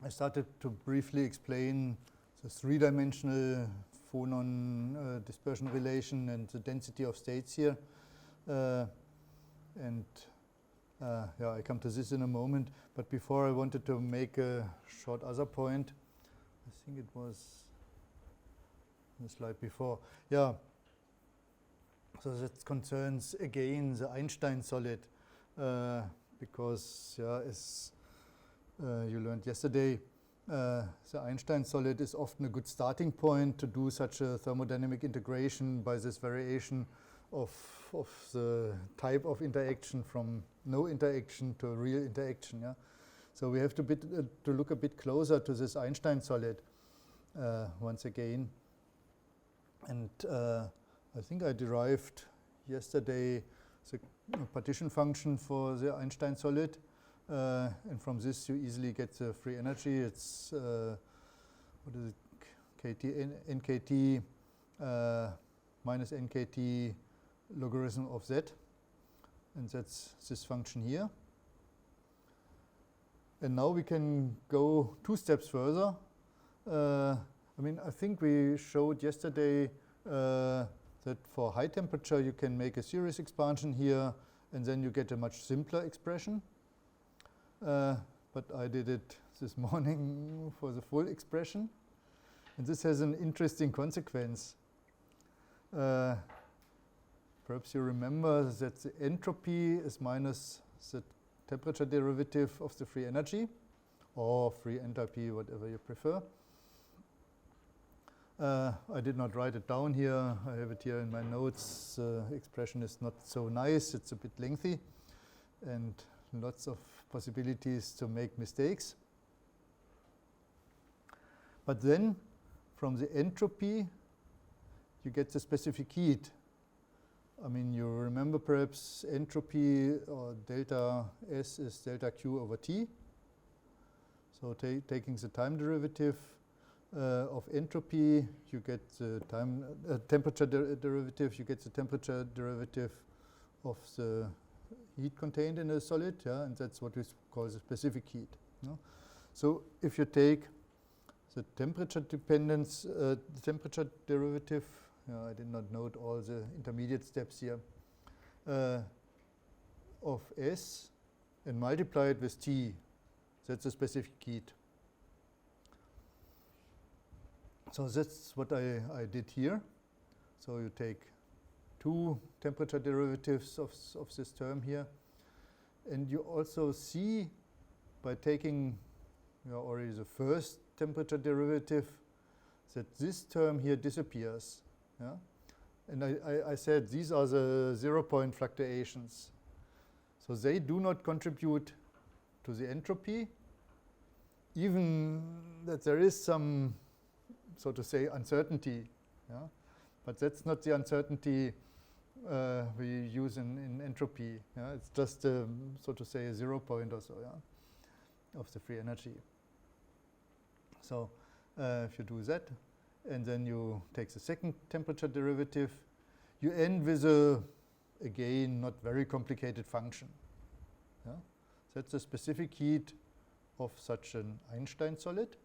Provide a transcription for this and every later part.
I started to briefly explain the three-dimensional phonon dispersion relation and the density of states here. Yeah, I come to this in a moment. But before, I wanted to make a short other point. I think it was the slide before. Yeah. So that concerns again the Einstein solid, because as you learned yesterday, the Einstein solid is often a good starting point to do such a thermodynamic integration by this variation of the type of interaction from no interaction to a real interaction. Yeah? So we have to look a bit closer to this Einstein solid once again. And I think I derived yesterday the partition function for the Einstein solid. And from this you easily get the free energy. It's, what is it, nkt minus nkt logarithm of z. And that's this function here. And now we can go 2 steps further. I mean, I think we showed yesterday that for high temperature you can make a series expansion here, and then you get a much simpler expression. But I did it this morning for the full expression. And this has an interesting consequence. Perhaps you remember that the entropy is minus the temperature derivative of the free energy, or free enthalpy, whatever you prefer. I did not write it down here. I have it here in my notes. The expression is not so nice. It's a bit lengthy and lots of possibilities to make mistakes. But then from the entropy, you get the specific heat. I mean, you remember perhaps entropy, or delta S is delta Q over T. So taking the time derivative of entropy, you get the temperature derivative, you get the temperature derivative of the heat contained in a solid, yeah, and that's what we call the specific heat. No? So if you take the temperature dependence, the temperature derivative, I did not note all the intermediate steps here, of S and multiply it with T, that's the specific heat. So that's what I did here. So you take 2 temperature derivatives of this term here. And you also see by taking already the first temperature derivative that this term here disappears. Yeah? And I said these are the 0-point fluctuations. So they do not contribute to the entropy, even that there is some, so to say, uncertainty. Yeah? But that's not the uncertainty we use in entropy. Yeah? It's just, so to say, a 0-point or so, yeah, of the free energy. So if you do that, and then you take the second temperature derivative, you end with a, again, not very complicated function. Yeah? That's the specific heat of such an Einstein solid.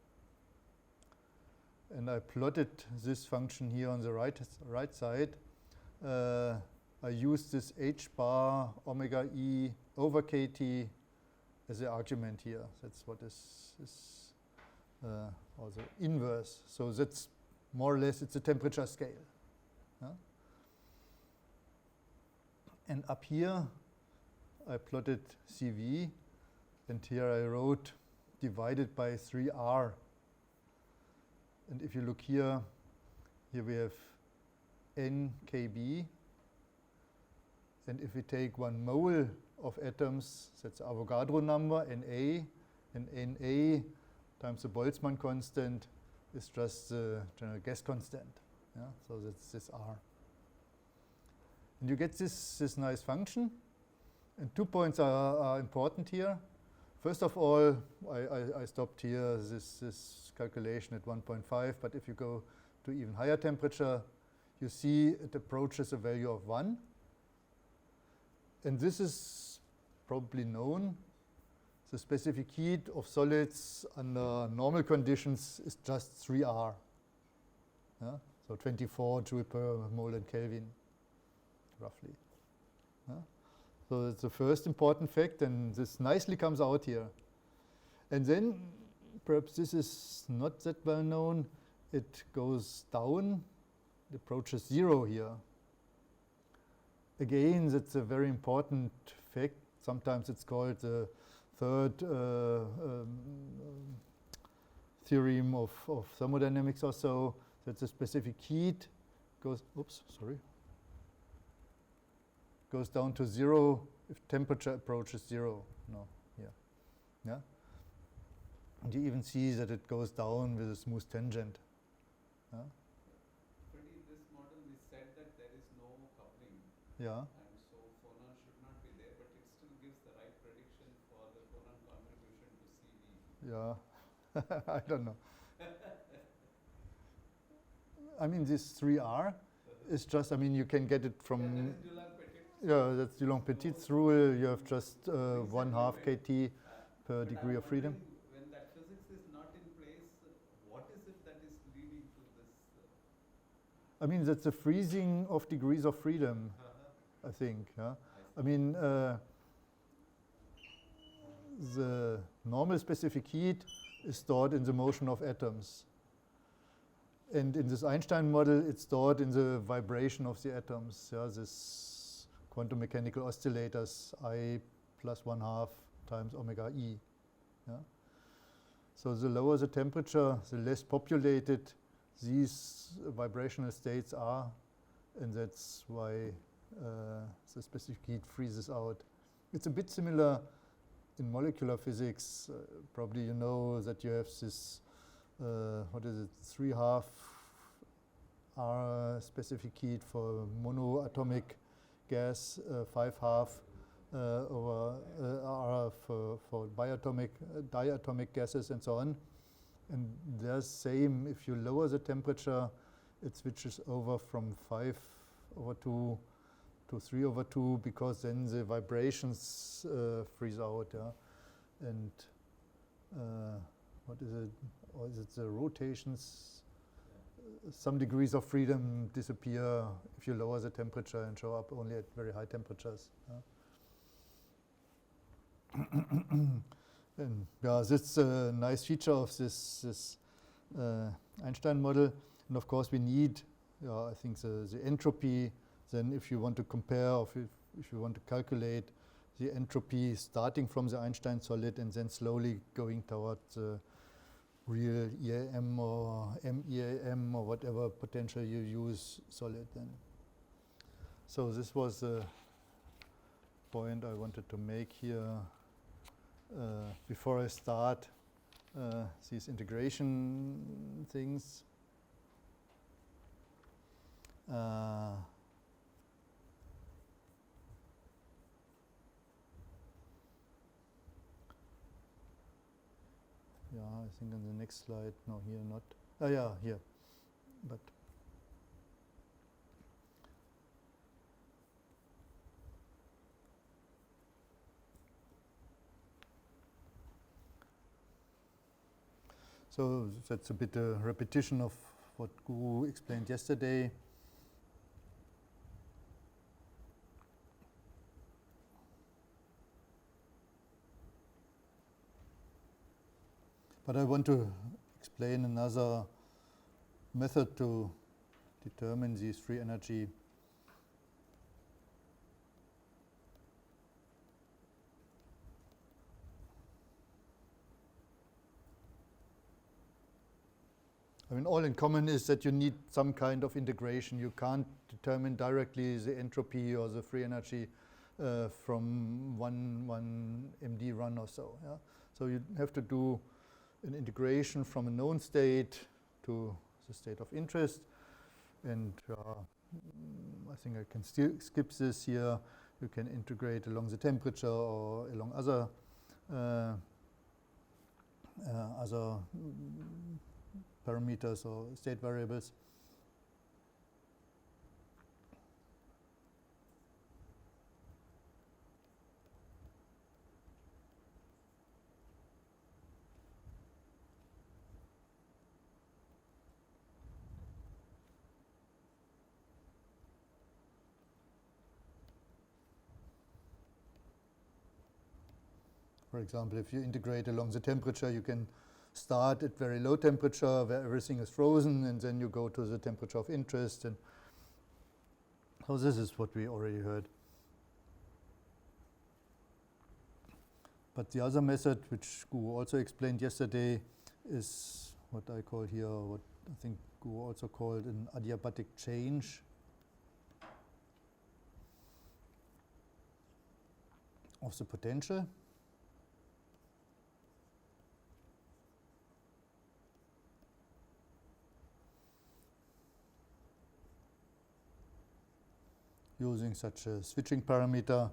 And I plotted this function here on the right side. I use this h bar omega e over kt as the argument here. That's what is also inverse. So that's more or less, it's a temperature scale. Yeah? And up here, I plotted CV, and here I wrote divided by 3R. And if you look here we have NKB. And if we take 1 mole of atoms, that's the Avogadro number, Na, and Na times the Boltzmann constant is just the general gas constant. Yeah? So that's this R. And you get this nice function. And 2 points are important here. First of all, I stopped here this calculation at 1.5, but if you go to even higher temperature, you see it approaches a value of 1. And this is probably known, the specific heat of solids under normal conditions is just 3R. Yeah? So 24 joule per mole in Kelvin, roughly. Yeah? So that's the first important fact, and this nicely comes out here. And then, perhaps this is not that well known, it goes down, it approaches 0 here. Again, that's a very important fact. Sometimes it's called the third theorem of thermodynamics or so, that the specific heat goes, goes down to 0 if temperature approaches 0. No, here. Yeah? And you even see that it goes down with a smooth tangent. Yeah? This model, we said that there is no coupling. Yeah. And so phonon should not be there, but it still gives the right prediction for the phonon contribution to CV. Yeah, I don't know. I mean, this 3R is just, I mean, you can get it from, yeah, that's Dulong-Petit's rule. You have just 1/2 kT per degree of freedom. When that physics is not in place, what is it that is leading to this? I mean, that's the freezing of degrees of freedom, I think. Yeah? I mean, the normal specific heat is stored in the motion of atoms. And in this Einstein model, it's stored in the vibration of the atoms. Yeah, this quantum mechanical oscillators, I plus 1/2 times omega E. Yeah? So the lower the temperature, the less populated these vibrational states are, and that's why the specific heat freezes out. It's a bit similar in molecular physics. Probably you know that you have this, what is it, 3/2 R specific heat for monoatomic gas, 5/2 over R for diatomic gases, and so on. And they're same. If you lower the temperature, it switches over from 5/2 to 3/2, because then the vibrations freeze out. Yeah? And what is it? Or is it the rotations? Some degrees of freedom disappear if you lower the temperature and show up only at very high temperatures. And yeah, that's a nice feature of this Einstein model. And of course, we need, I think, the entropy. Then, if you want to compare, or if you want to calculate the entropy starting from the Einstein solid and then slowly going towards the real EAM or MEAM or whatever potential you use solid then. So this was the point I wanted to make here before I start these integration things. Yeah, I think on the next slide, no, here not. Oh, yeah, here. But so that's a bit a repetition of what Guru explained yesterday. But I want to explain another method to determine these free energy. I mean, all in common is that you need some kind of integration. You can't determine directly the entropy or the free energy from one MD run or so. Yeah? So you have to do an integration from a known state to the state of interest. And I think I can still skip this here. You can integrate along the temperature or along other parameters or state variables. For example, if you integrate along the temperature, you can start at very low temperature where everything is frozen, and then you go to the temperature of interest. And so this is what we already heard. But the other method, which Guru also explained yesterday, is what I call here, what I think Guru also called an adiabatic change. Of the potential. Using such a switching parameter.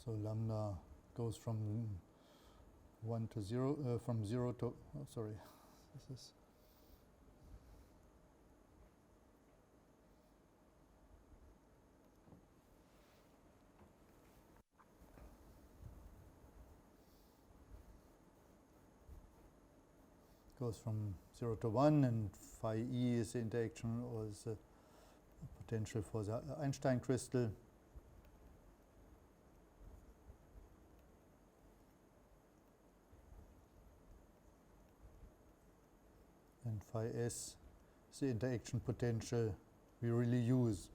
So lambda goes from 1 to 0, from 0 to, oh, sorry, this is, goes from 0 to 1, and phi e is the interaction or is the potential for the Einstein crystal. And phi s is the interaction potential we really use.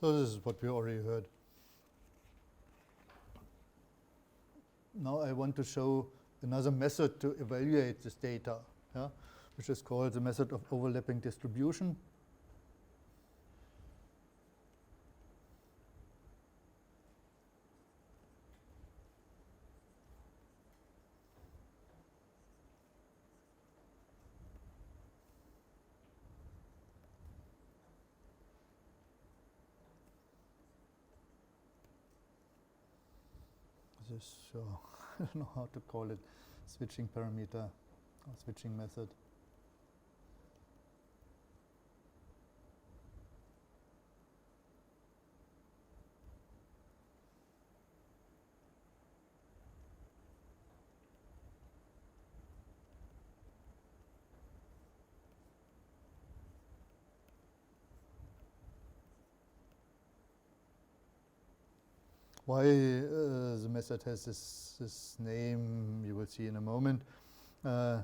So this is what we already heard. Now I want to show another method to evaluate this data, yeah, which is called the method of overlapping distribution. This, I don't know how to call it, switching parameter or switching method. Why the method has this name, you will see in a moment. I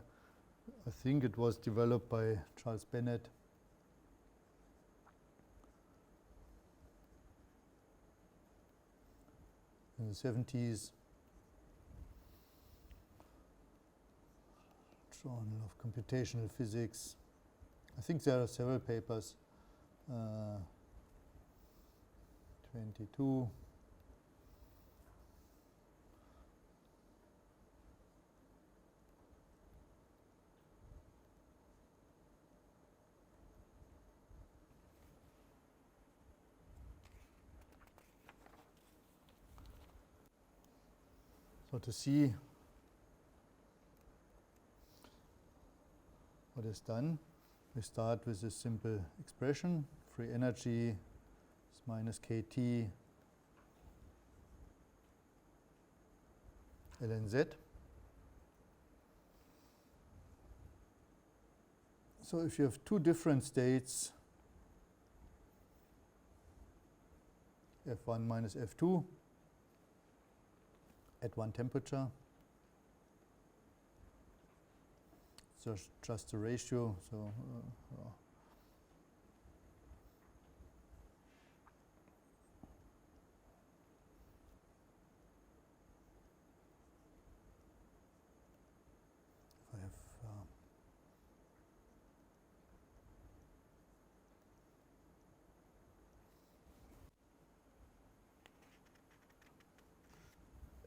think it was developed by Charles Bennett. In the 70s. Journal of Computational Physics. I think there are several papers. 22. So to see what is done, we start with this simple expression. Free energy is minus kT ln z. So if you have two different states, F1 minus F2, at one temperature, so just the ratio. So if I have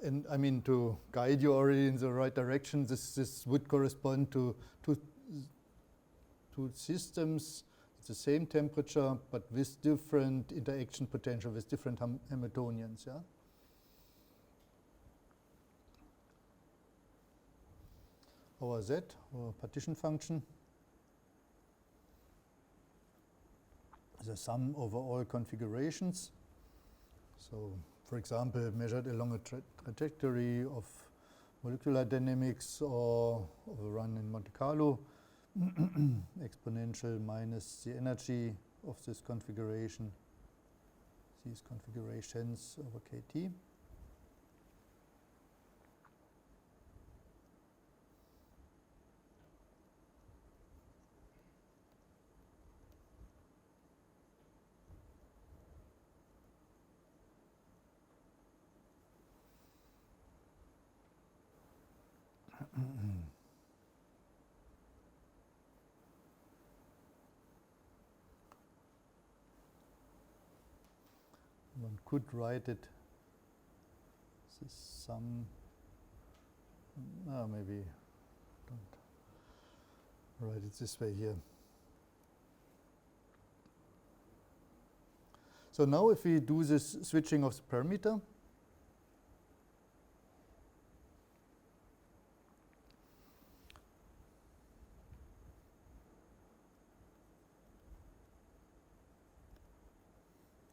and I mean, to guide you already in the right direction, this would correspond to systems at the same temperature, but with different interaction potential, with different Hamiltonians. Yeah. our Z, our partition function, the sum over all configurations. So, for example, measured along a trajectory of molecular dynamics or of a run in Monte Carlo, exponential minus the energy of this configuration, these configurations over kT. One could write it, this sum, maybe don't write it this way here. So now if we do this switching of the parameter,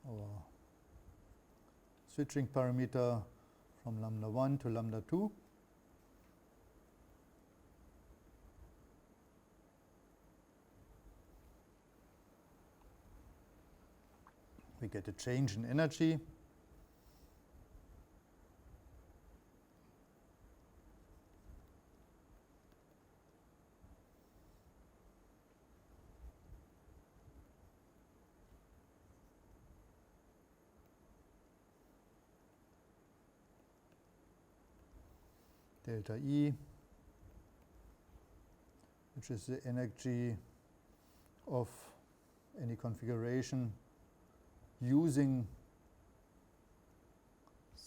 our switching parameter from lambda 1 to lambda 2. We get a change in energy. Delta E, which is the energy of any configuration using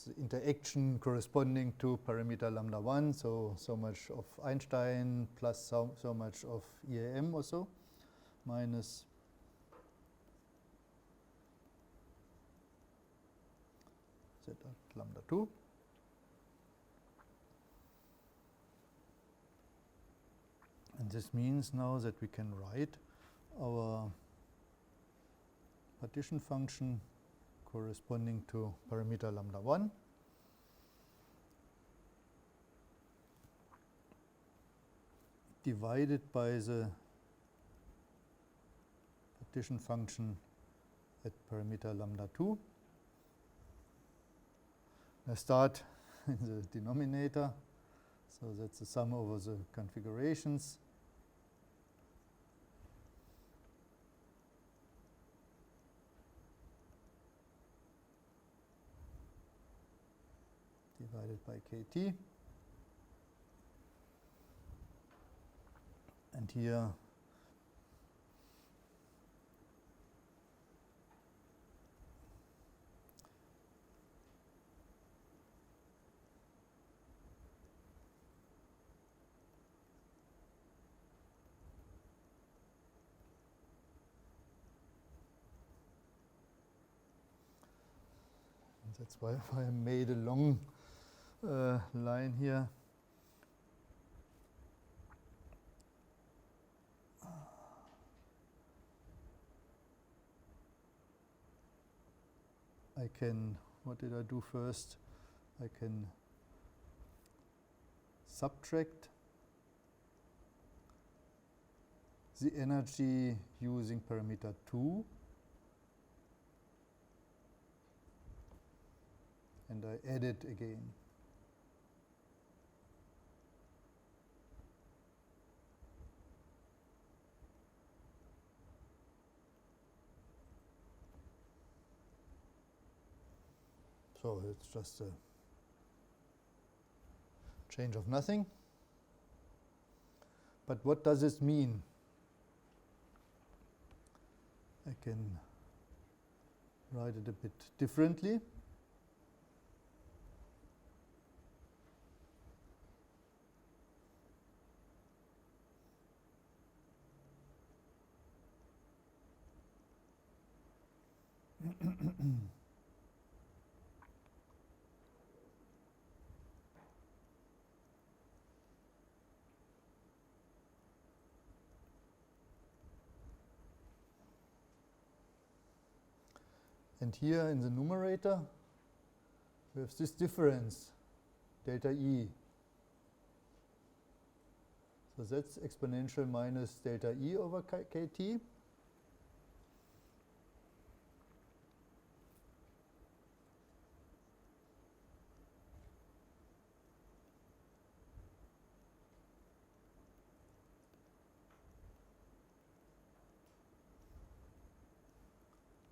the interaction corresponding to parameter lambda 1, so much of Einstein plus so much of EAM or so, minus Z at lambda 2. And this means now that we can write our partition function corresponding to parameter lambda 1 divided by the partition function at parameter lambda 2. I start in the denominator, so that's the sum over the configurations. Divided by kT. And here that's why I made a long line here. I can, what did I do first? I can subtract the energy using parameter 2, and I add it again. So it's just a change of nothing. But what does this mean? I can write it a bit differently. And here in the numerator, we have this difference, delta E. So that's exponential minus delta E over kt.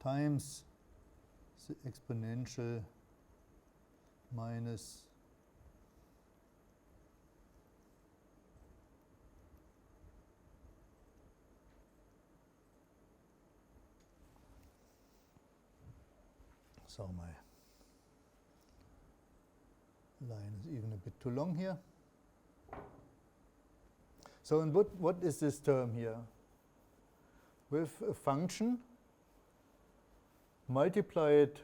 Times the exponential minus so my line is even a bit too long here. So and what is this term here? With a function, multiply it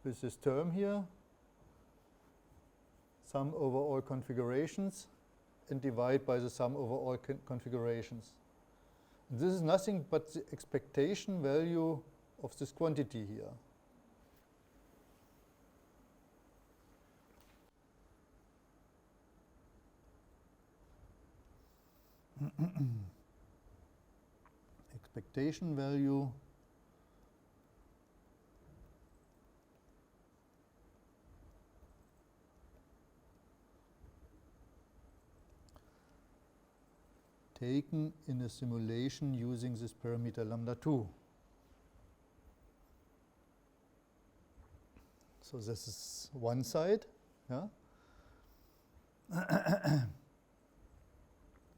with this term here, sum over all configurations, and divide by the sum over all configurations. And this is nothing but the expectation value of this quantity here. Expectation value taken in a simulation using this parameter lambda 2. So this is one side, yeah.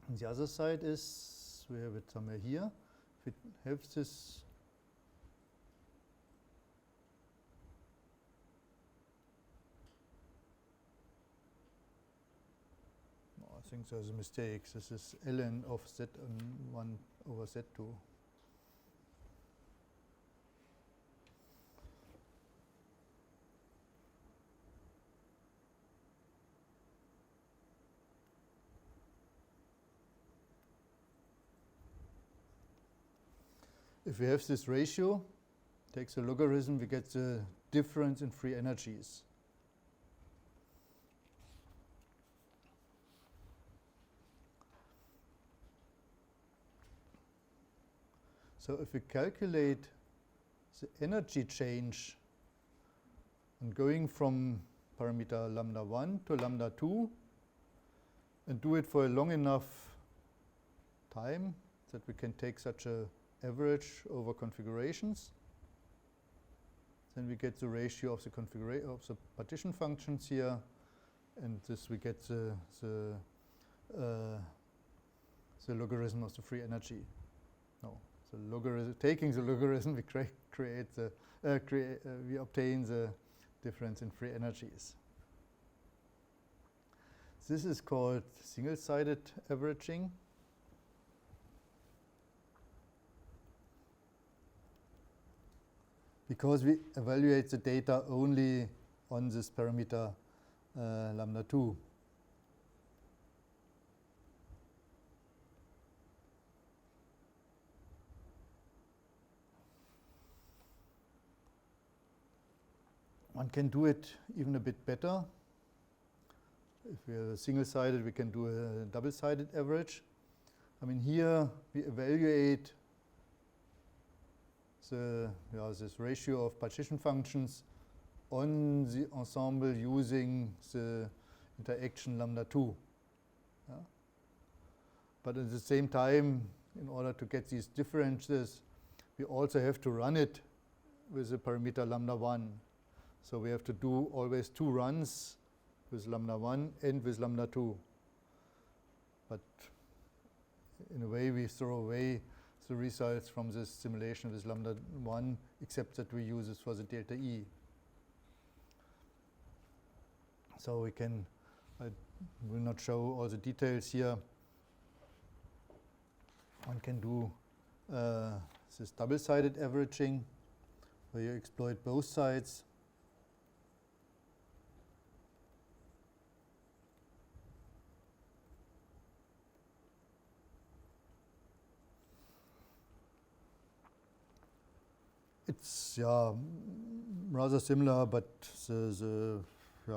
And the other side is, we have it somewhere here. If it has this I think there's a mistake. This is ln of z1 over z2. If we have this ratio, takes a logarithm, we get the difference in free energies. So if we calculate the energy change and going from parameter lambda 1 to lambda 2 and do it for a long enough time that we can take such a average over configurations, then we get the ratio of the partition functions here, and this we get the logarithm of the free energy. No, the logarithm, taking the logarithm, we create the we obtain the difference in free energies. This is called single-sided averaging. Because we evaluate the data only on this parameter lambda 2. One can do it even a bit better. If we are single-sided, we can do a double-sided average. I mean, here we evaluate this ratio of partition functions on the ensemble using the interaction lambda 2. Yeah? But at the same time, in order to get these differences, we also have to run it with the parameter lambda 1. So we have to do always 2 runs with lambda 1 and with lambda 2. But in a way, we throw away the results from this simulation with lambda 1, except that we use it for the delta E. So we can, I will not show all the details here. One can do this double-sided averaging, where you exploit both sides. It's rather similar, but the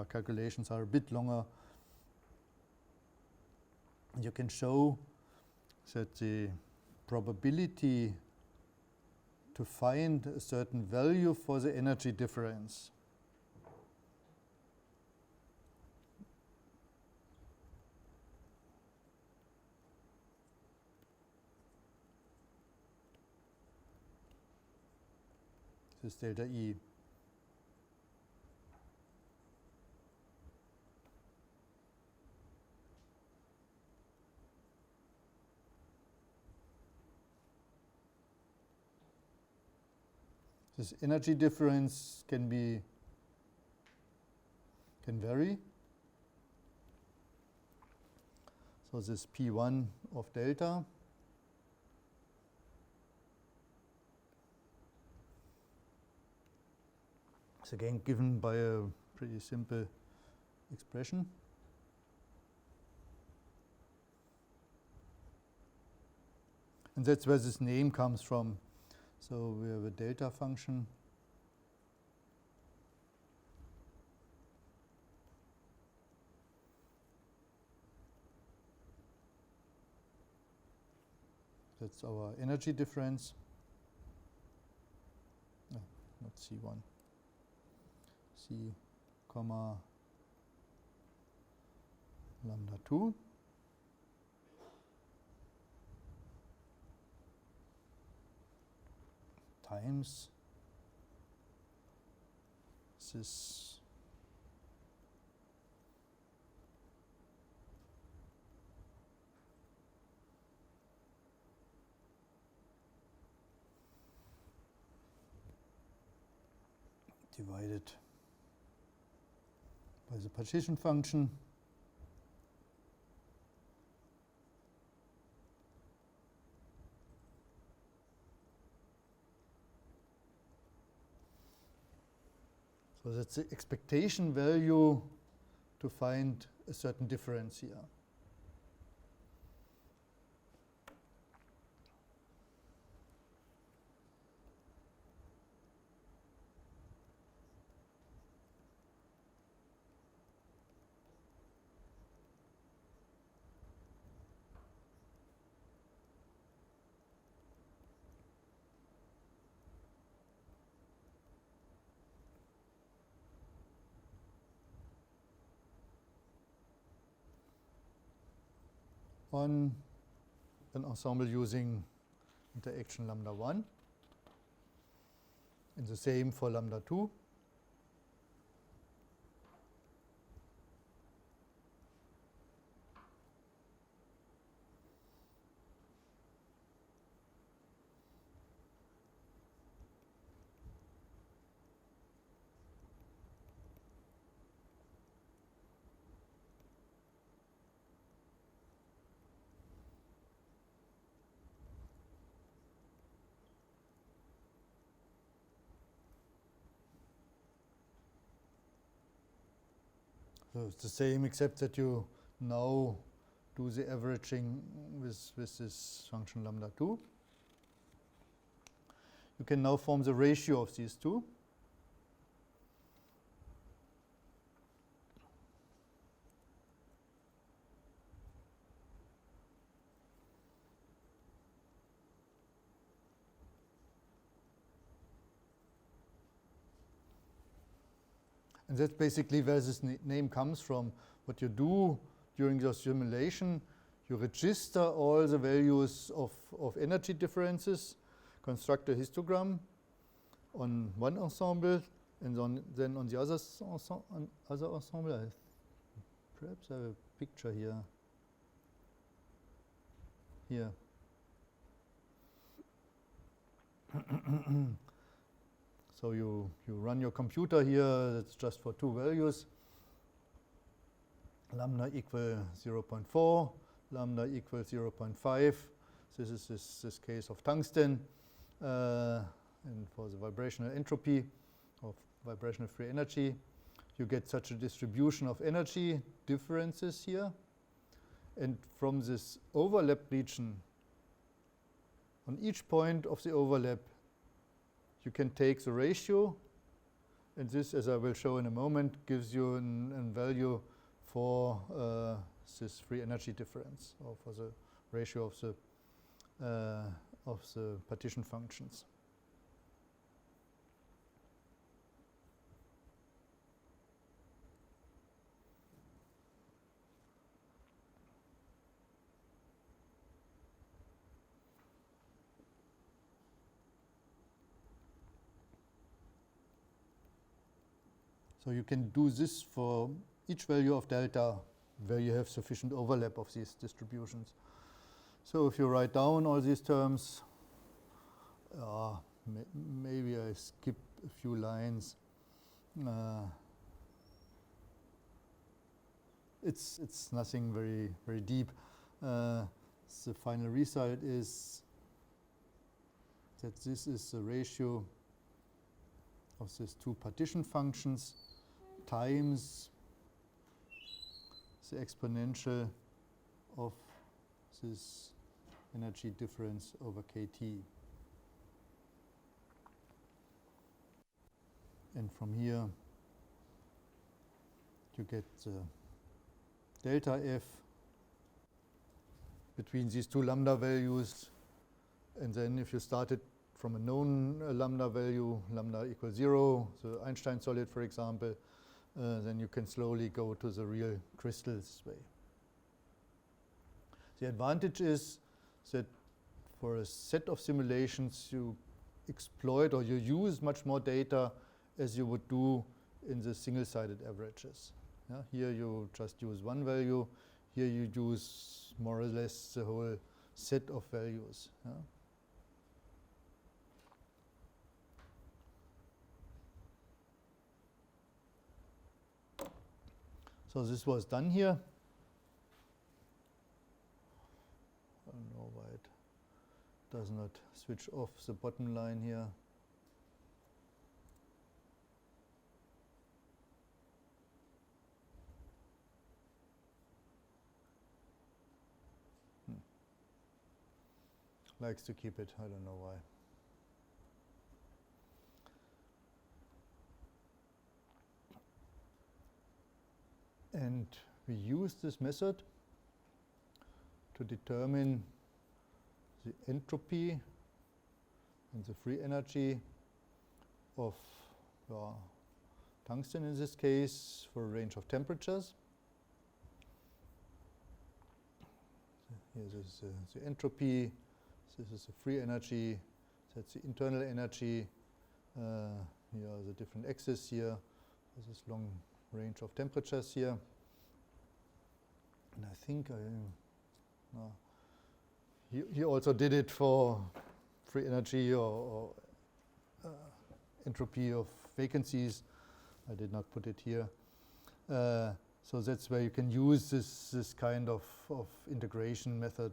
calculations are a bit longer. You can show that the probability to find a certain value for the energy difference is delta E. This energy difference can vary. So this P1 of delta is again given by a pretty simple expression. And that's where this name comes from. So we have a delta function. That's our energy difference. No, not C1. C, comma, lambda 2. Times this divided by the partition function. So that's the expectation value to find a certain difference here. On an ensemble using interaction lambda 1, and the same for lambda 2. So it's the same, except that you now do the averaging with this function lambda 2. You can now form the ratio of these two. And that's basically where this name comes from. What you do during your simulation, you register all the values of energy differences, construct a histogram on one ensemble, and then on the other ensemble. Perhaps I have a picture here. Here. So you run your computer here, that's just for two values. Lambda equal 0.4, lambda equal 0.5. This is this case of tungsten. And for the vibrational entropy of vibrational free energy, you get such a distribution of energy differences here. And from this overlap region, on each point of the overlap, you can take the ratio, and this, as I will show in a moment, gives you a value for this free energy difference, or for the ratio of the partition functions. So you can do this for each value of delta where you have sufficient overlap of these distributions. So if you write down all these terms, maybe I skip a few lines. It's nothing very deep. The final result is that this is the ratio of these two partition functions times the exponential of this energy difference over kT. And from here you get the delta F between these two lambda values, and then if you started from a known lambda value, lambda equals 0, the Einstein solid, for example, then you can slowly go to the real crystal this way. The advantage is that for a set of simulations you exploit or you use much more data as you would do in the single-sided averages. Yeah? Here you just use one value, here you use more or less the whole set of values. Yeah? So this was done here. I don't know why it does not switch off the bottom line here. Likes to keep it, I don't know why. And we use this method to determine the entropy and the free energy of tungsten in this case for a range of temperatures. Here is the entropy, this is the free energy, that's the internal energy. Here are the different axes here, there's this long range of temperatures here. And I think he also did it for free energy or entropy of vacancies. I did not put it here. So that's where you can use this kind of integration method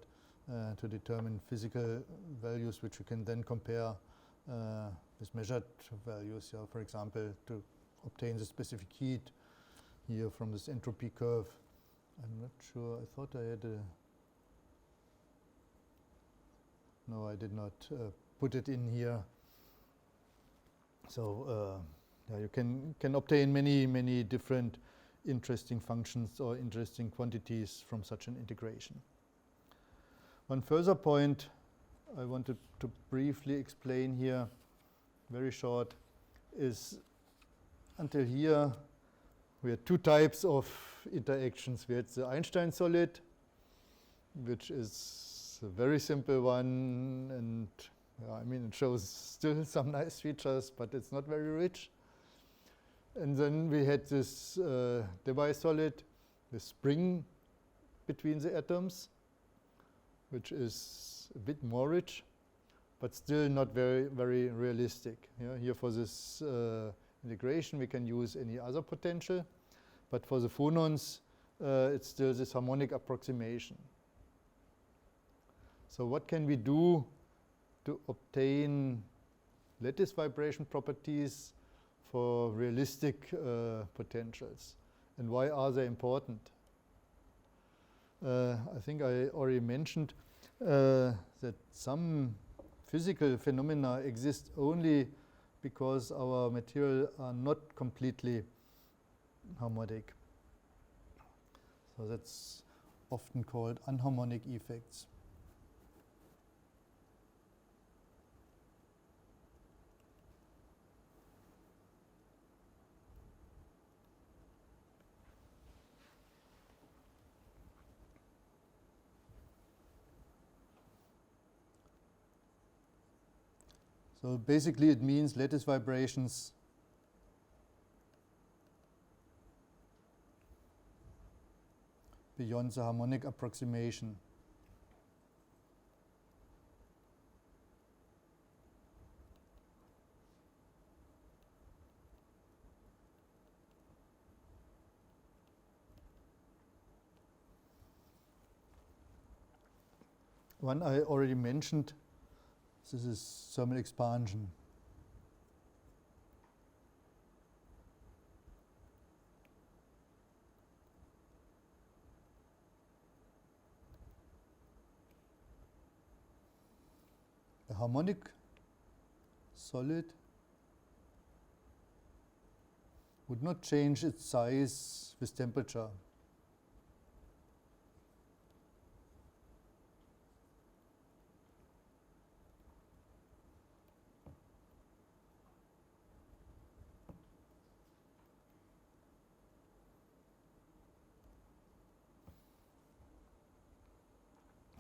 to determine physical values, which you can then compare with measured values. Yeah, for example, to obtain the specific heat here from this entropy curve. I'm not sure, I thought I had no, I did not put it in here. So yeah, you can obtain many different interesting functions or interesting quantities from such an integration. One further point I wanted to briefly explain here, very short, is until here we had two types of interactions. We had the Einstein solid, which is a very simple one, and I mean it shows still some nice features, but it's not very rich. And then we had this Debye solid, the spring between the atoms, which is a bit more rich, but still not very realistic. Yeah, here for this integration we can use any other potential, but for the phonons it's still this harmonic approximation. So what can we do to obtain lattice vibration properties for realistic potentials, and why are they important? I think I already mentioned that some physical phenomena exist only because our material are not completely harmonic. So that's often called anharmonic effects. So basically it means lattice vibrations beyond the harmonic approximation. One I already mentioned, this is thermal expansion. A harmonic solid would not change its size with temperature.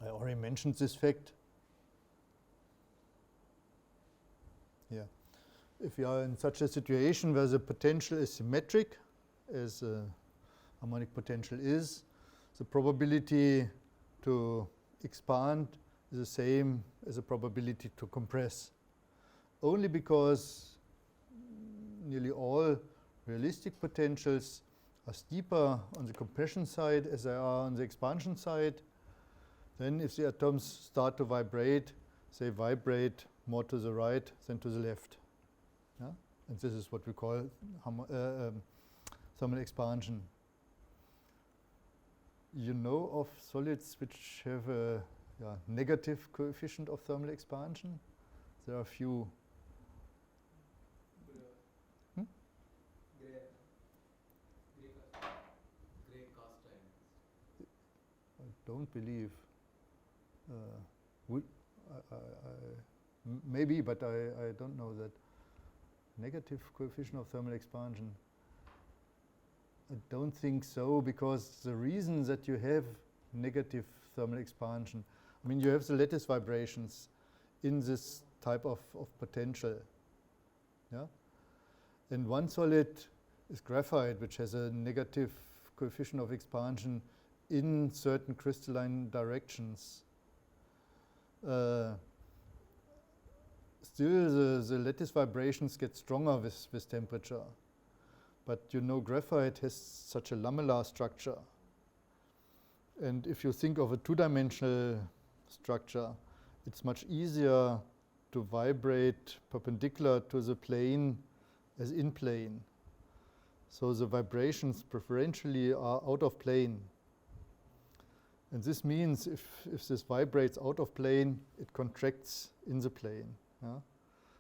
I already mentioned this fact. Yeah. If you are in such a situation where the potential is symmetric, as harmonic potential is, the probability to expand is the same as the probability to compress. Only because nearly all realistic potentials are steeper on the compression side as they are on the expansion side. Then if the atoms start to vibrate, they vibrate more to the right than to the left. Yeah? And this is what we call thermal expansion. You know of solids which have a negative coefficient of thermal expansion? There are a few. Gray cast iron. I don't believe. Maybe, but I don't know that. Negative coefficient of thermal expansion. I don't think so, because the reason that you have negative thermal expansion, I mean, you have the lattice vibrations in this type of potential. Yeah? And one solid is graphite, which has a negative coefficient of expansion in certain crystalline directions. Still, the lattice vibrations get stronger with temperature. But you know, graphite has such a lamellar structure. And if you think of a two-dimensional structure, it's much easier to vibrate perpendicular to the plane as in plane. So the vibrations preferentially are out of plane. And this means if this vibrates out of plane, it contracts in the plane. Yeah?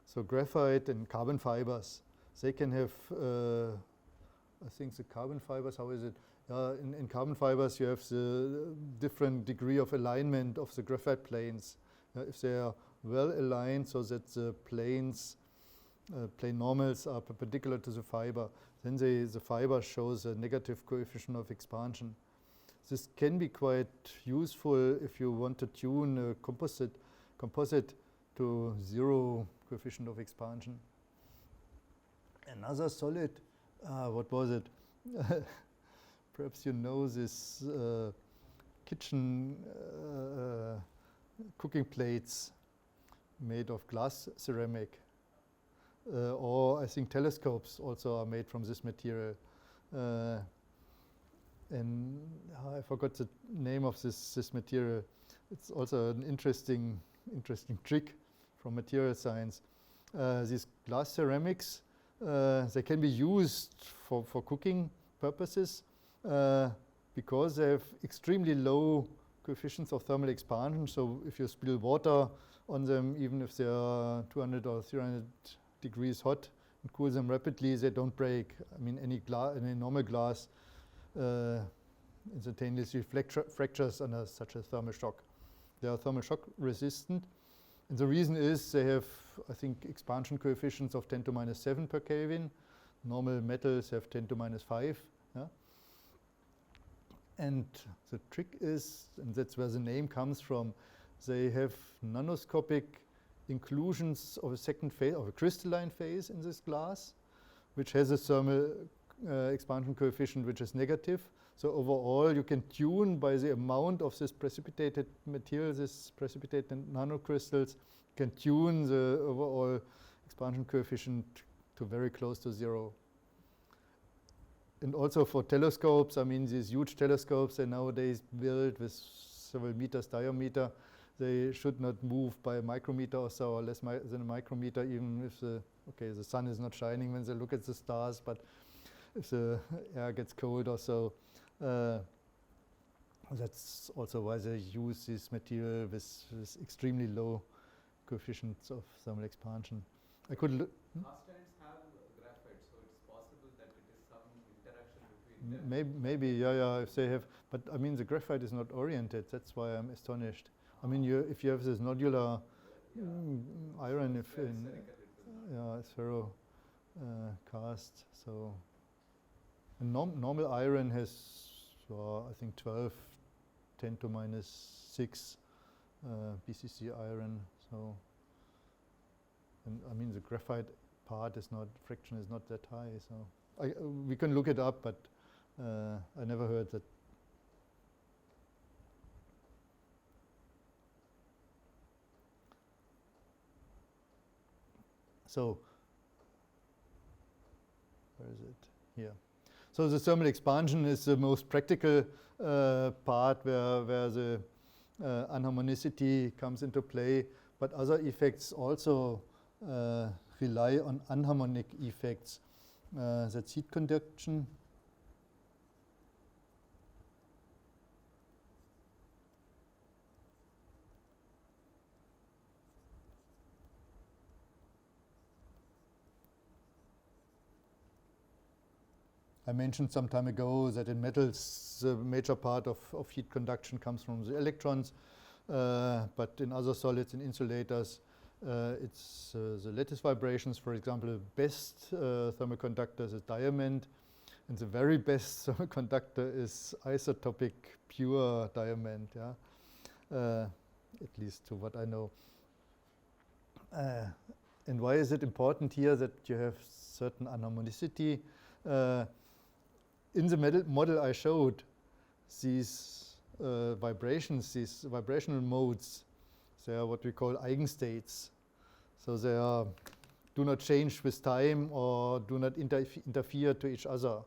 So graphite and carbon fibers, they can have, I think the carbon fibers, how is it? In carbon fibers you have the different degree of alignment of the graphite planes. If they are well aligned so that the planes, plane normals are perpendicular to the fiber, then the fiber shows a negative coefficient of expansion. This can be quite useful if you want to tune a composite to zero coefficient of expansion. Another solid, what was it? Perhaps you know this kitchen cooking plates made of glass ceramic. Or I think telescopes also are made from this material. And I forgot the name of this material. It's also an interesting trick from material science. These glass ceramics, they can be used for cooking purposes because they have extremely low coefficients of thermal expansion. So if you spill water on them, even if they are 200 or 300 degrees hot and cool them rapidly, they don't break. I mean, any normal glass instantaneously fractures under such a thermal shock. They are thermal shock resistant. And the reason is they have, I think, expansion coefficients of 10 to minus 7 per Kelvin. Normal metals have 10 to minus 5. Yeah? And the trick is, and that's where the name comes from, they have nanoscopic inclusions of a second phase, of a crystalline phase in this glass, which has a thermal expansion coefficient which is negative. So overall, you can tune by the amount of this precipitated material, this precipitated nanocrystals, you can tune the overall expansion coefficient to very close to 0. And also for telescopes, I mean, these huge telescopes they nowadays build with several meters diameter, they should not move by a micrometer or so, or less than a micrometer, even if the sun is not shining when they look at the stars, but if the air gets cold or so, that's also why they use this material with extremely low coefficients of thermal expansion. I could look. Castions have graphite, so it's possible that it is some interaction between them. Maybe, yeah, if they have, but I mean the graphite is not oriented. That's why I'm astonished. I mean, if you have this nodular iron, it's ferro cast. So a normal iron has, I think 12, 10 to minus 6 BCC iron. So, and I mean the graphite part is not, friction is not that high. So we can look it up, but I never heard that. So, where is it? Here. So the thermal expansion is the most practical part where the anharmonicity comes into play, but other effects also rely on anharmonic effects. That's heat conduction. I mentioned some time ago that in metals, the major part of heat conduction comes from the electrons, but in other solids, in insulators, it's the lattice vibrations. For example, the best thermal conductor is a diamond, and the very best thermal conductor is isotopic pure diamond, at least to what I know. And why is it important here that you have certain anharmonicity? In the model I showed, these vibrations, these vibrational modes, they are what we call eigenstates. So they do not change with time or do not interfere to each other.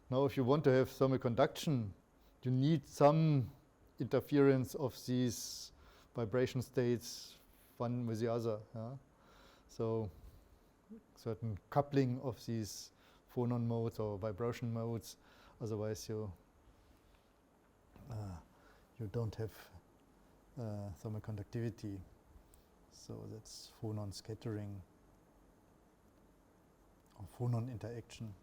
Now, if you want to have thermal conduction, you need some interference of these vibration states, one with the other. So certain coupling of these phonon modes or vibration modes, otherwise you don't have thermal conductivity. So that's phonon scattering or phonon interaction.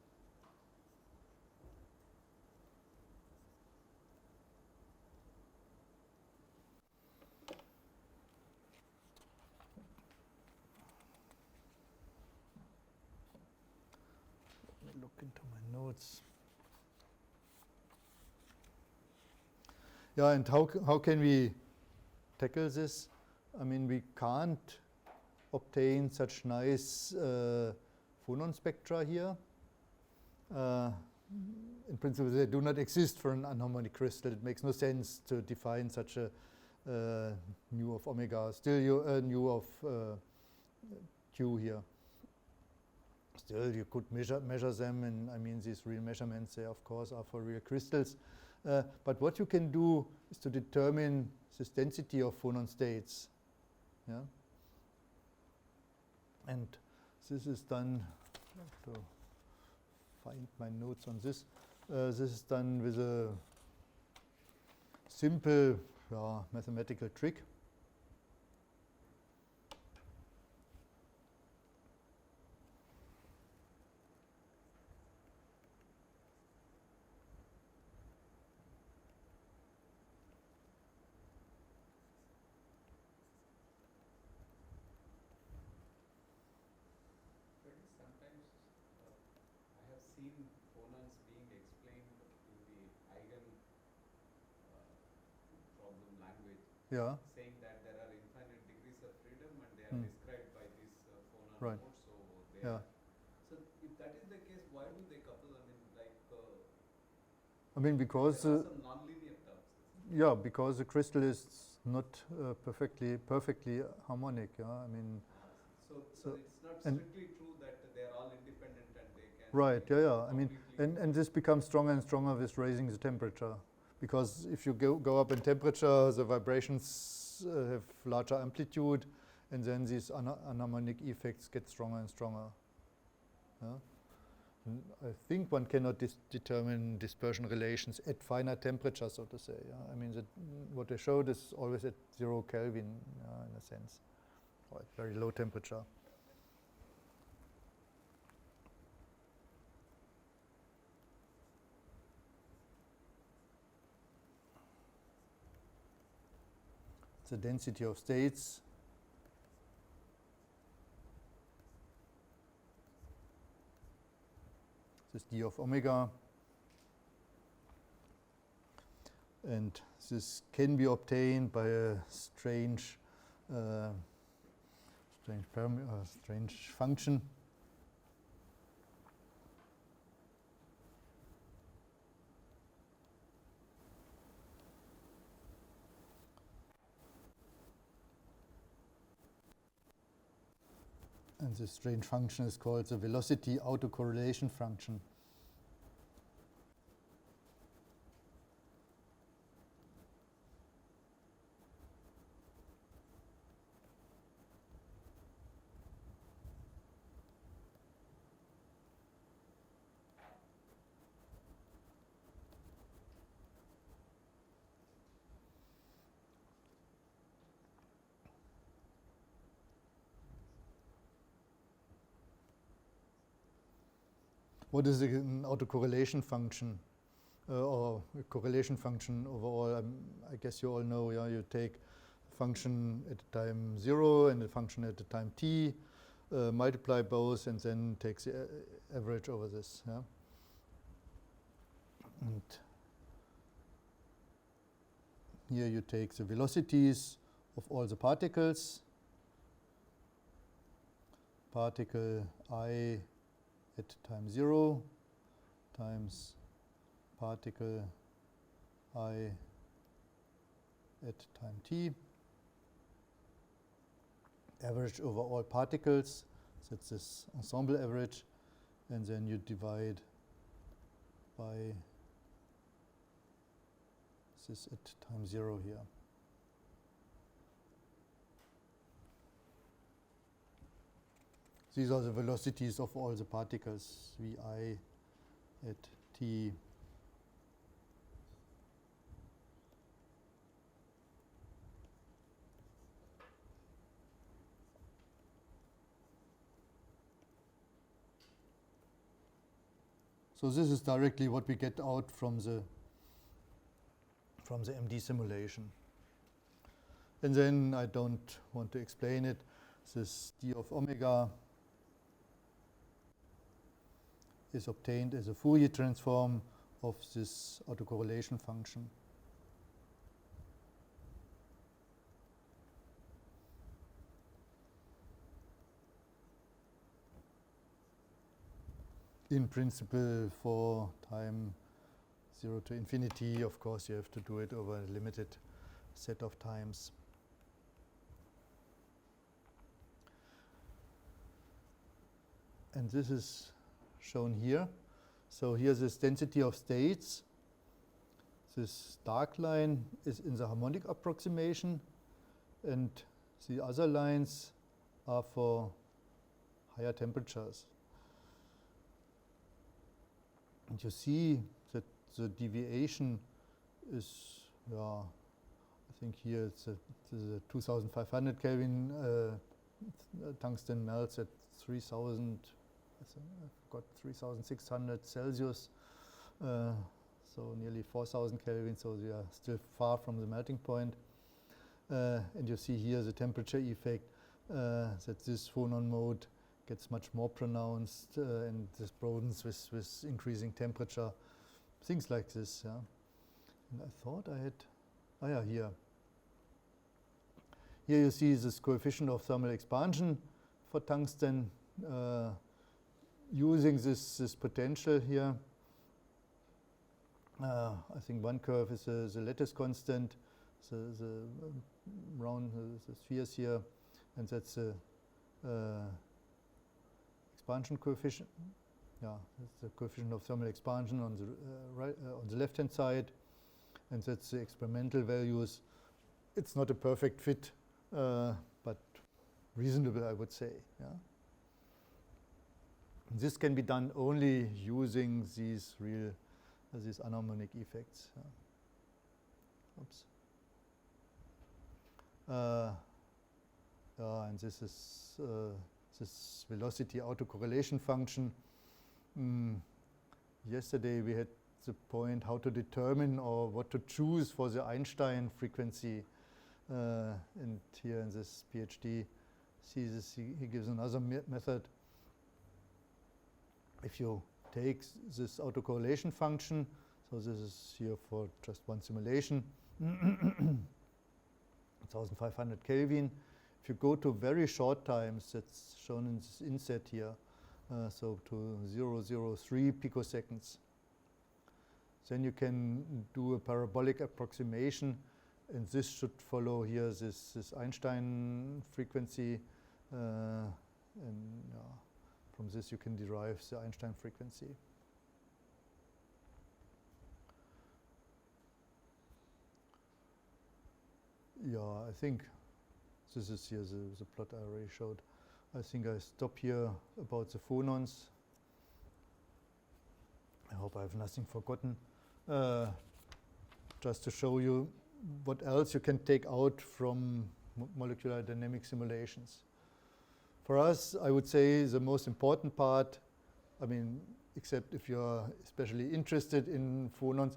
Look into my notes. Yeah, and how can we tackle this? I mean, we can't obtain such nice phonon spectra here. In principle, they do not exist for an anharmonic crystal. It makes no sense to define such a nu of omega. Still, nu of Q here. Still, you could measure them, and I mean, these real measurements, they of course are for real crystals. But what you can do is to determine this density of phonon states. And this is done, I have to find my notes on this. This is done with a simple mathematical trick. seen phonons being explained in the eigen problem language, Yeah. saying that there are infinite degrees of freedom and they are Hmm. described by this phonon Right. mode. So they Yeah. are. So if that is the case, why do they couple? I mean, like I mean, because there are some nonlinear terms. yeah, because the crystal is not perfectly harmonic. Yeah, I mean. So So it's not and strictly true that they are all independent and they can right. be Yeah, yeah. I mean, completely. and this becomes stronger and stronger with raising the temperature, because if you go up in temperature, the vibrations have larger amplitude, and then these anharmonic effects get stronger and stronger. Yeah? And I think one cannot determine dispersion relations at finer temperature, so to say. Yeah? I mean, what I showed is always at 0 Kelvin, in a sense, or at very low temperature. The density of states. This d of omega. And this can be obtained by a strange function. And this strange function is called the velocity autocorrelation function. What is an autocorrelation function, or a correlation function overall? I guess you all know, yeah, you take a function at time 0 and a function at the time t, multiply both, and then take the average over this. Yeah? And here you take the velocities of all the particles. Particle I at time 0 times particle I at time t, average over all particles, so that's this ensemble average, and then you divide by this at time 0 here. These are the velocities of all the particles, Vi at t. So this is directly what we get out from the MD simulation. And then I don't want to explain it. This d of omega is obtained as a Fourier transform of this autocorrelation function. In principle, for time 0 to infinity, of course, you have to do it over a limited set of times. And this is shown here. So here's this density of states. This dark line is in the harmonic approximation, and the other lines are for higher temperatures. And you see that the deviation is, I think here it's a 2500 Kelvin tungsten melts at 3000, I've got 3600 Celsius, so nearly 4000 Kelvin, so we are still far from the melting point. And you see here the temperature effect, that this phonon mode gets much more pronounced, and this broadens with increasing temperature. Things like this, yeah. And I thought I had, oh yeah, here. Here you see this coefficient of thermal expansion for tungsten, using this potential here. I think one curve is the lattice constant, the round the spheres here, and that's the expansion coefficient. Yeah, that's the coefficient of thermal expansion on the on the left-hand side, and that's the experimental values. It's not a perfect fit, but reasonable, I would say. Yeah. This can be done only using these real, these anharmonic effects. Oops. And this is this velocity autocorrelation function. Yesterday we had the point how to determine or what to choose for the Einstein frequency. And here in this PhD, see this, he gives another method. If you take this autocorrelation function, so this is here for just one simulation, 1500 Kelvin. If you go to very short times, that's shown in this inset here, so to 0.003 picoseconds, then you can do a parabolic approximation, and this should follow here this Einstein frequency, and from this you can derive the Einstein frequency. Yeah, I think this is here the plot I already showed. I think I stop here about the phonons. I hope I have nothing forgotten. Just to show you what else you can take out from molecular dynamic simulations. For us, I would say the most important part, I mean, except if you are especially interested in phonons,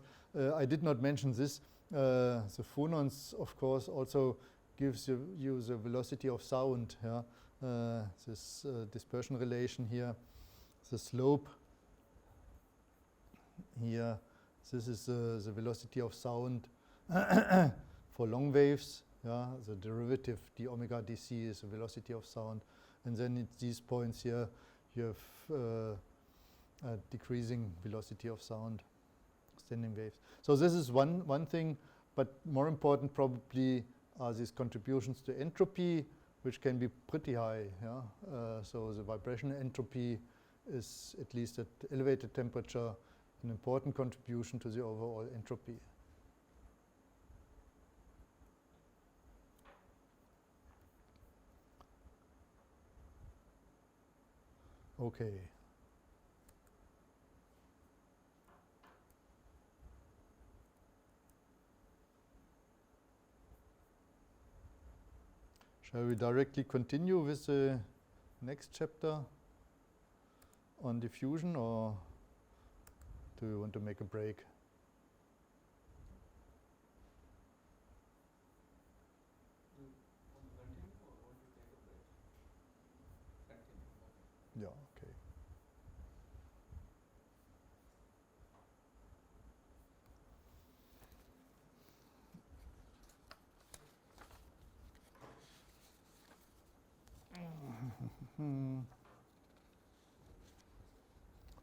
I did not mention this. The phonons, of course, also gives you the velocity of sound. Yeah? This dispersion relation here, the slope here. This is the velocity of sound for long waves. Yeah? The derivative d omega dc is the velocity of sound. And then at these points here, you have a decreasing velocity of sound, standing waves. So this is one thing, but more important probably are these contributions to entropy, which can be pretty high. Yeah? So the vibration entropy is, at least at elevated temperature, an important contribution to the overall entropy. Okay. Shall we directly continue with the next chapter on diffusion, or do you want to make a break? Do you want to continue or want to take a break? Continue. Okay. Yeah, okay.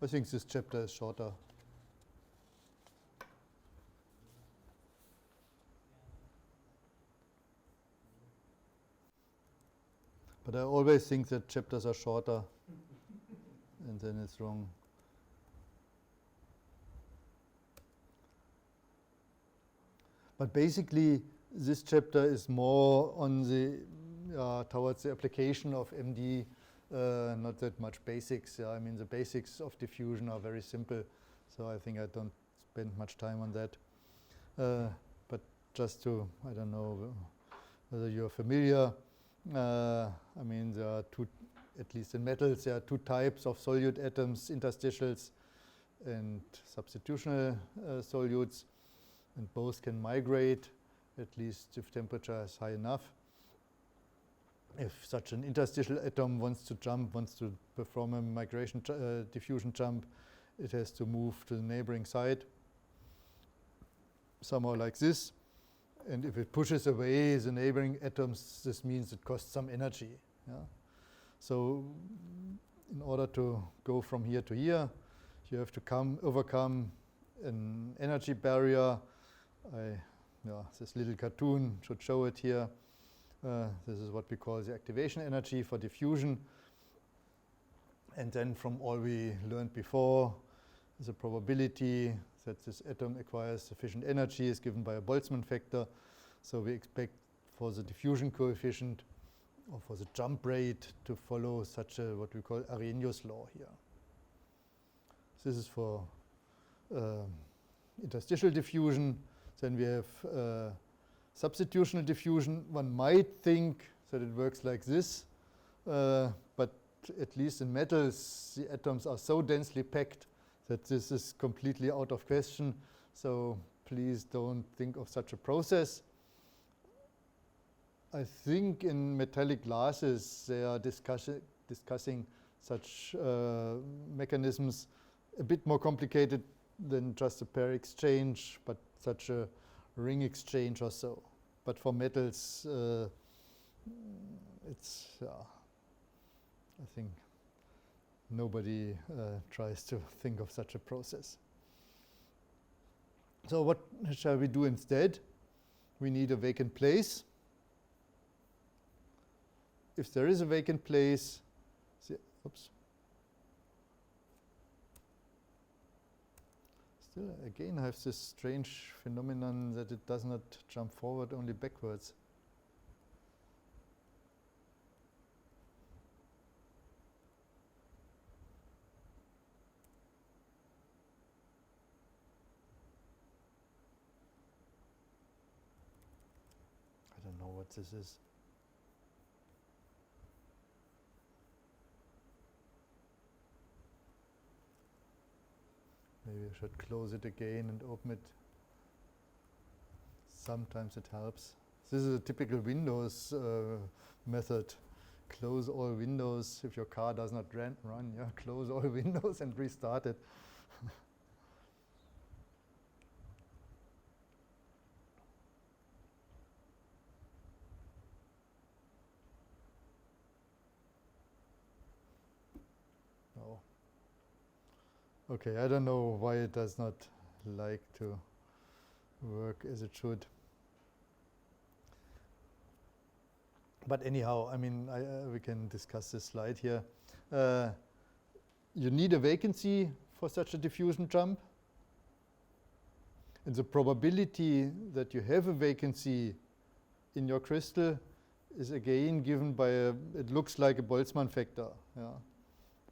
I think this chapter is shorter. But I always think that chapters are shorter, and then it's wrong. But basically, this chapter is more on the towards the application of MD, not that much basics. I mean, the basics of diffusion are very simple, so I think I don't spend much time on that. But just to, I don't know whether you're familiar, I mean, there are two, at least in metals, there are two types of solute atoms, interstitials and substitutional solutes, and both can migrate, at least if temperature is high enough. if such an interstitial atom wants to jump, wants to perform a migration diffusion jump, it has to move to the neighboring side, somehow like this. And if it pushes away the neighboring atoms, this means it costs some energy. Yeah? So in order to go from here to here, you have to overcome an energy barrier. This little cartoon should show it here. This is what we call the activation energy for diffusion. And then from all we learned before, the probability that this atom acquires sufficient energy is given by a Boltzmann factor. So we expect for the diffusion coefficient or for the jump rate to follow such a what we call Arrhenius law here. This is for interstitial diffusion. Then we have substitutional diffusion. One might think that it works like this, but at least in metals, the atoms are so densely packed that this is completely out of question. So please don't think of such a process. I think in metallic glasses they are discussing such mechanisms a bit more complicated than just a pair exchange, but such a ring exchange or so. But for metals, it's, I think nobody tries to think of such a process. So what shall we do instead? We need a vacant place. If there is a vacant place, still again I have this strange phenomenon that it does not jump forward, only backwards. I don't know what this is. Maybe I should close it again and open it. Sometimes it helps. This is a typical Windows method. Close all windows. If your car does not run, close all windows and restart it. No. Okay, I don't know why it does not like to work as it should. But anyhow, I mean, we can discuss this slide here. You need a vacancy for such a diffusion jump. And the probability that you have a vacancy in your crystal is again given by it looks like a Boltzmann factor. Yeah.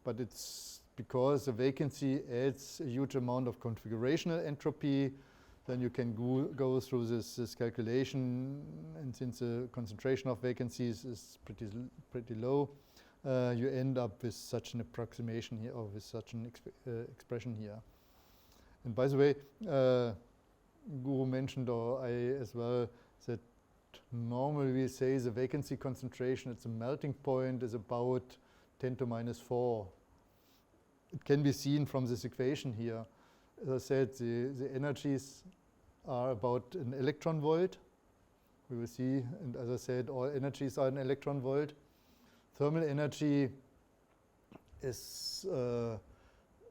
But it's because the vacancy adds a huge amount of configurational entropy. Then you can go through this calculation, and since the concentration of vacancies is pretty low, you end up with such an approximation here, or with such an expression here. And by the way, Guru mentioned, or I as well, that normally we say the vacancy concentration at the melting point is about 10 to minus 4. It can be seen from this equation here. As I said, the energies are about an electron volt. We will see, and as I said, all energies are an electron volt. Thermal energy is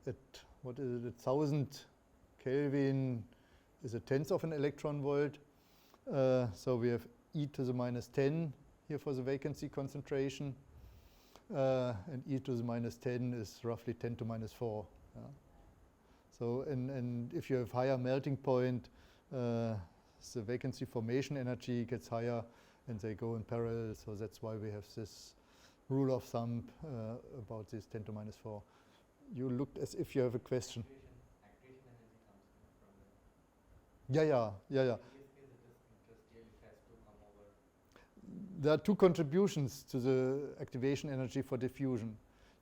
at, what is it, 1000 Kelvin is a tenth of an electron volt. So we have e to the minus 10 here for the vacancy concentration. And e to the minus 10 is roughly 10 to minus 4. Yeah. So, and if you have higher melting point, the vacancy formation energy gets higher and they go in parallel. So that's why we have this rule of thumb about this 10 to minus 4. You looked as if you have a question. Activation energy comes from Yeah. In this case, it is interstitial, it has to come over. There are two contributions to the activation energy for diffusion.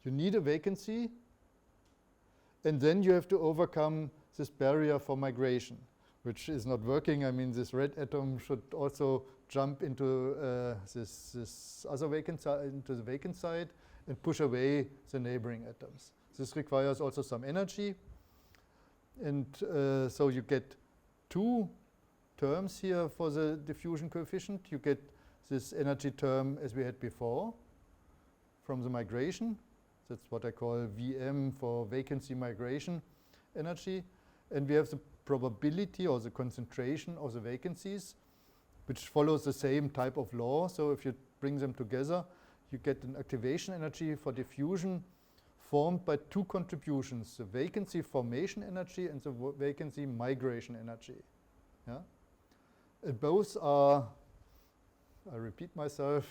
You need a vacancy, and then you have to overcome this barrier for migration, which is not working. I mean, this red atom should also jump into this other vacant side, into the vacant side, and push away the neighboring atoms. This requires also some energy. And so you get two terms here for the diffusion coefficient. You get this energy term as we had before from the migration. That's what I call VM for vacancy migration energy. And we have the probability or the concentration of the vacancies, which follows the same type of law. So if you bring them together, you get an activation energy for diffusion formed by two contributions, the vacancy formation energy and the vacancy migration energy. Yeah? And both are, I repeat myself,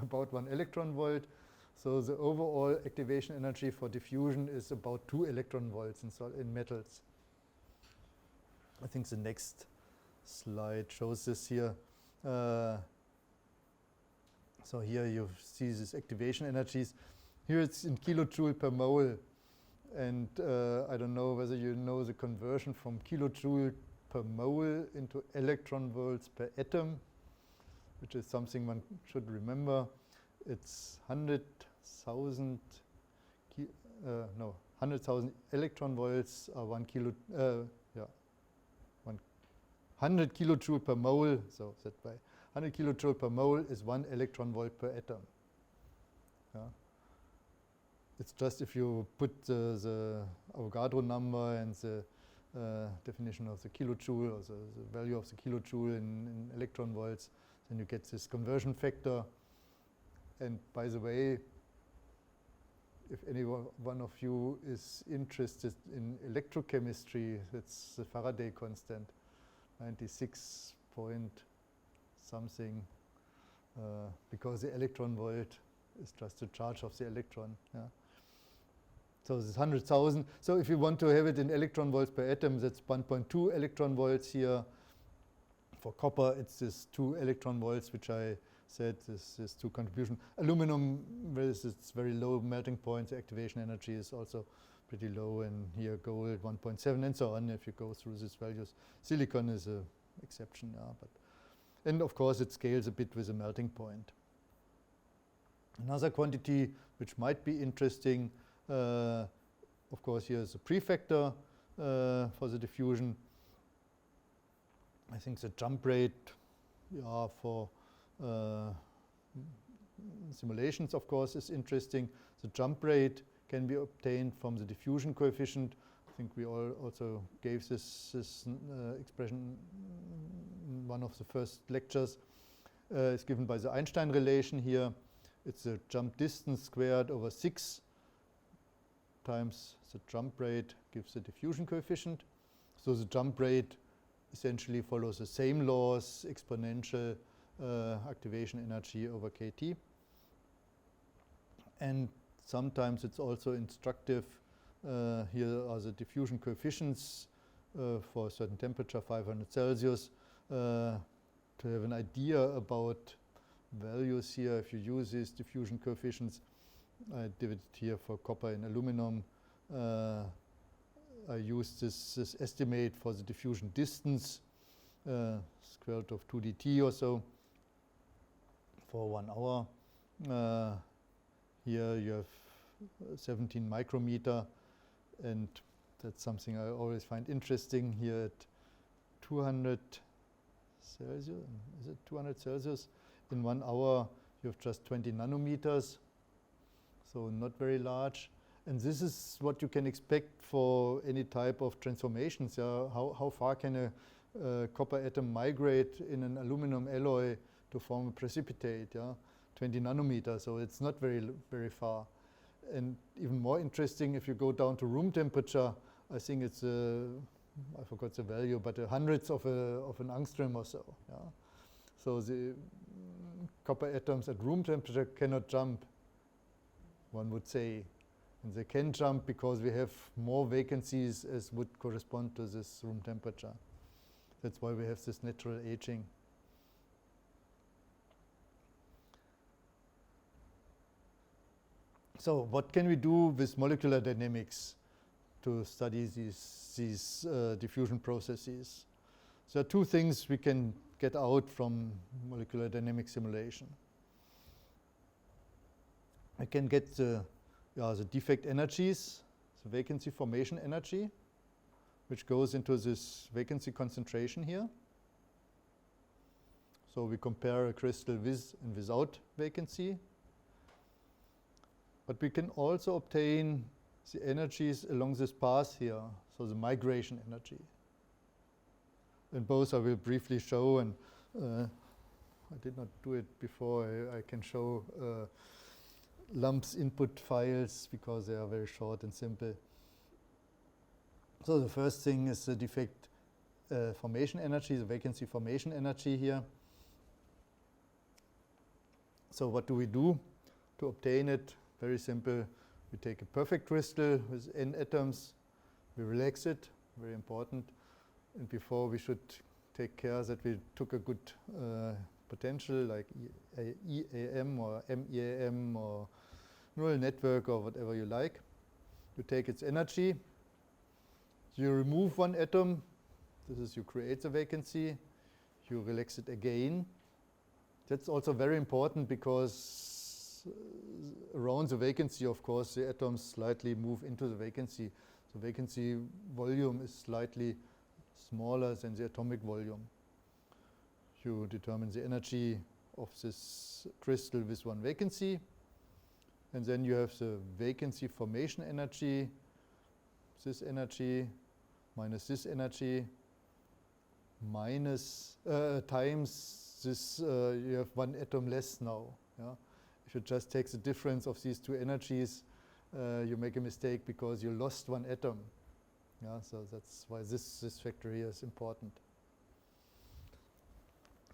about 1 electron volt. So the overall activation energy for diffusion is about 2 electron volts in metals. I think the next slide shows this here. So here you see these activation energies. Here it's in kilojoule per mole. And I don't know whether you know the conversion from kilojoule per mole into electron volts per atom, which is something one should remember. It's 100,000 electron volts are 100 kilojoule per mole. So that by 100 kilojoule per mole is 1 electron volt per atom. Yeah. It's just if you put the Avogadro number and the definition of the kilojoule, or the value of the kilojoule in electron volts, then you get this conversion factor. And by the way, if any one of you is interested in electrochemistry, that's the Faraday constant, 96 point something, because the electron volt is just the charge of the electron. Yeah. So this 100,000. So if you want to have it in electron volts per atom, that's 1.2 electron volts here. For copper, it's this 2 electron volts, which I said, this 2 contribution. Aluminum, with its very low melting point, the activation energy is also pretty low, and here gold 1.7 and so on if you go through these values. Silicon is an exception, yeah, but and of course it scales a bit with the melting point. Another quantity which might be interesting, of course, here is a prefactor for the diffusion. I think the jump rate, yeah, for simulations, of course, is interesting. The jump rate can be obtained from the diffusion coefficient. I think we also gave this expression in one of the first lectures. It's given by the Einstein relation here. It's the jump distance squared over 6 times the jump rate gives the diffusion coefficient. So the jump rate essentially follows the same laws, exponential activation energy over kT. And sometimes it's also instructive. Here are the diffusion coefficients for a certain temperature, 500 Celsius, to have an idea about values here. If you use these diffusion coefficients, I did it here for copper and aluminum. I used this estimate for the diffusion distance, square root of 2 dt or so, for 1 hour. Here you have 17 micrometer, and that's something I always find interesting. Here at 200 Celsius, is it 200 Celsius? In 1 hour you have just 20 nanometers, so not very large. And this is what you can expect for any type of transformations. Yeah? How far can a copper atom migrate in an aluminum alloy to form a precipitate? Yeah? 20 nanometers, so it's not very far. And even more interesting, if you go down to room temperature, I think it's I forgot the value, but hundreds of an angstrom or so. Yeah? So the copper atoms at room temperature cannot jump, one would say. And they can jump because we have more vacancies as would correspond to this room temperature. That's why we have this natural aging. So what can we do with molecular dynamics to study these diffusion processes? So there are two things we can get out from molecular dynamic simulation. I can get the defect energies, the vacancy formation energy, which goes into this vacancy concentration here. So we compare a crystal with and without vacancy. But we can also obtain the energies along this path here, so the migration energy. And both I will briefly show, and I did not do it before. I can show lumps input files because they are very short and simple. So the first thing is the defect formation energy, the vacancy formation energy here. So what do we do to obtain it? Very simple. We take a perfect crystal with n atoms, we relax it, very important. And before we should take care that we took a good potential like EAM or MEAM or neural network or whatever you like. You take its energy, you remove one atom, this is you create the vacancy, you relax it again. That's also very important because around the vacancy, of course, the atoms slightly move into the vacancy. The vacancy volume is slightly smaller than the atomic volume. You determine the energy of this crystal with one vacancy. And then you have the vacancy formation energy, this energy minus this energy minus times this, you have one atom less now. Yeah? If you just take the difference of these two energies, you make a mistake because you lost one atom. Yeah? So that's why this factor here is important.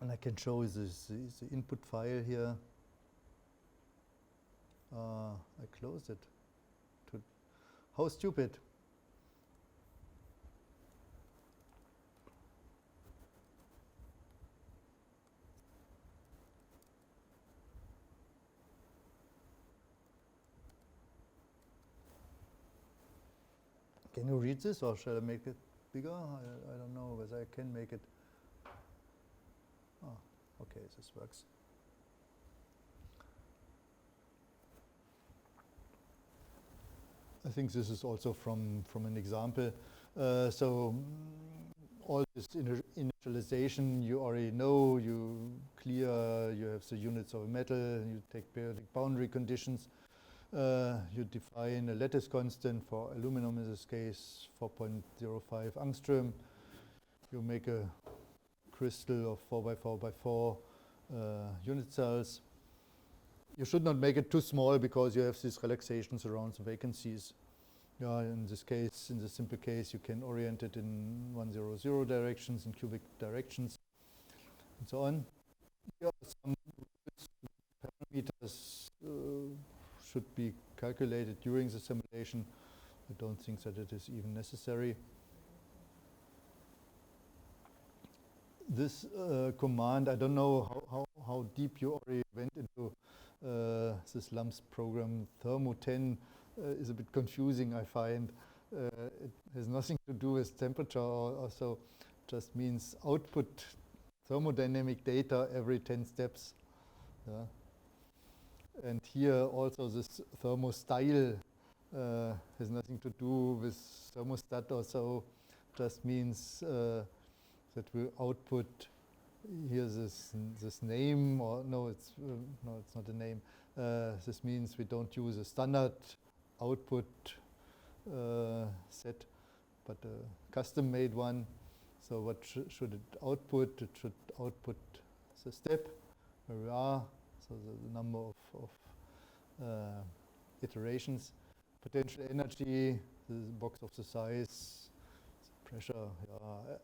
And I can show you the input file here. I closed it. How stupid. Can you read this, or shall I make it bigger? I don't know whether I can make it. Oh, okay, this works. I think this is also from an example. All this initialization you already know, you clear, you have the units of a metal, you take periodic boundary conditions. You define a lattice constant for aluminum in this case, 4.05 angstrom. You make a crystal of 4x4x4 unit cells. You should not make it too small because you have these relaxations around the vacancies. Yeah, in this case, in the simple case, you can orient it in 1, 0, 0 directions, in cubic directions, and so on. Here are some parameters should be calculated during the simulation. I don't think that it is even necessary. This command, I don't know how deep you already went into this lumps program. Thermo10 is a bit confusing, I find. It has nothing to do with temperature or so. Just means output thermodynamic data every 10 steps. Yeah. And here also this thermostyle has nothing to do with thermostat or so. Just means that we output here this name, or no, it's not a name. This means we don't use a standard output set, but a custom-made one. So what should it output? It should output the step where we are, so the number of iterations. Potential energy, the box of the size, pressure.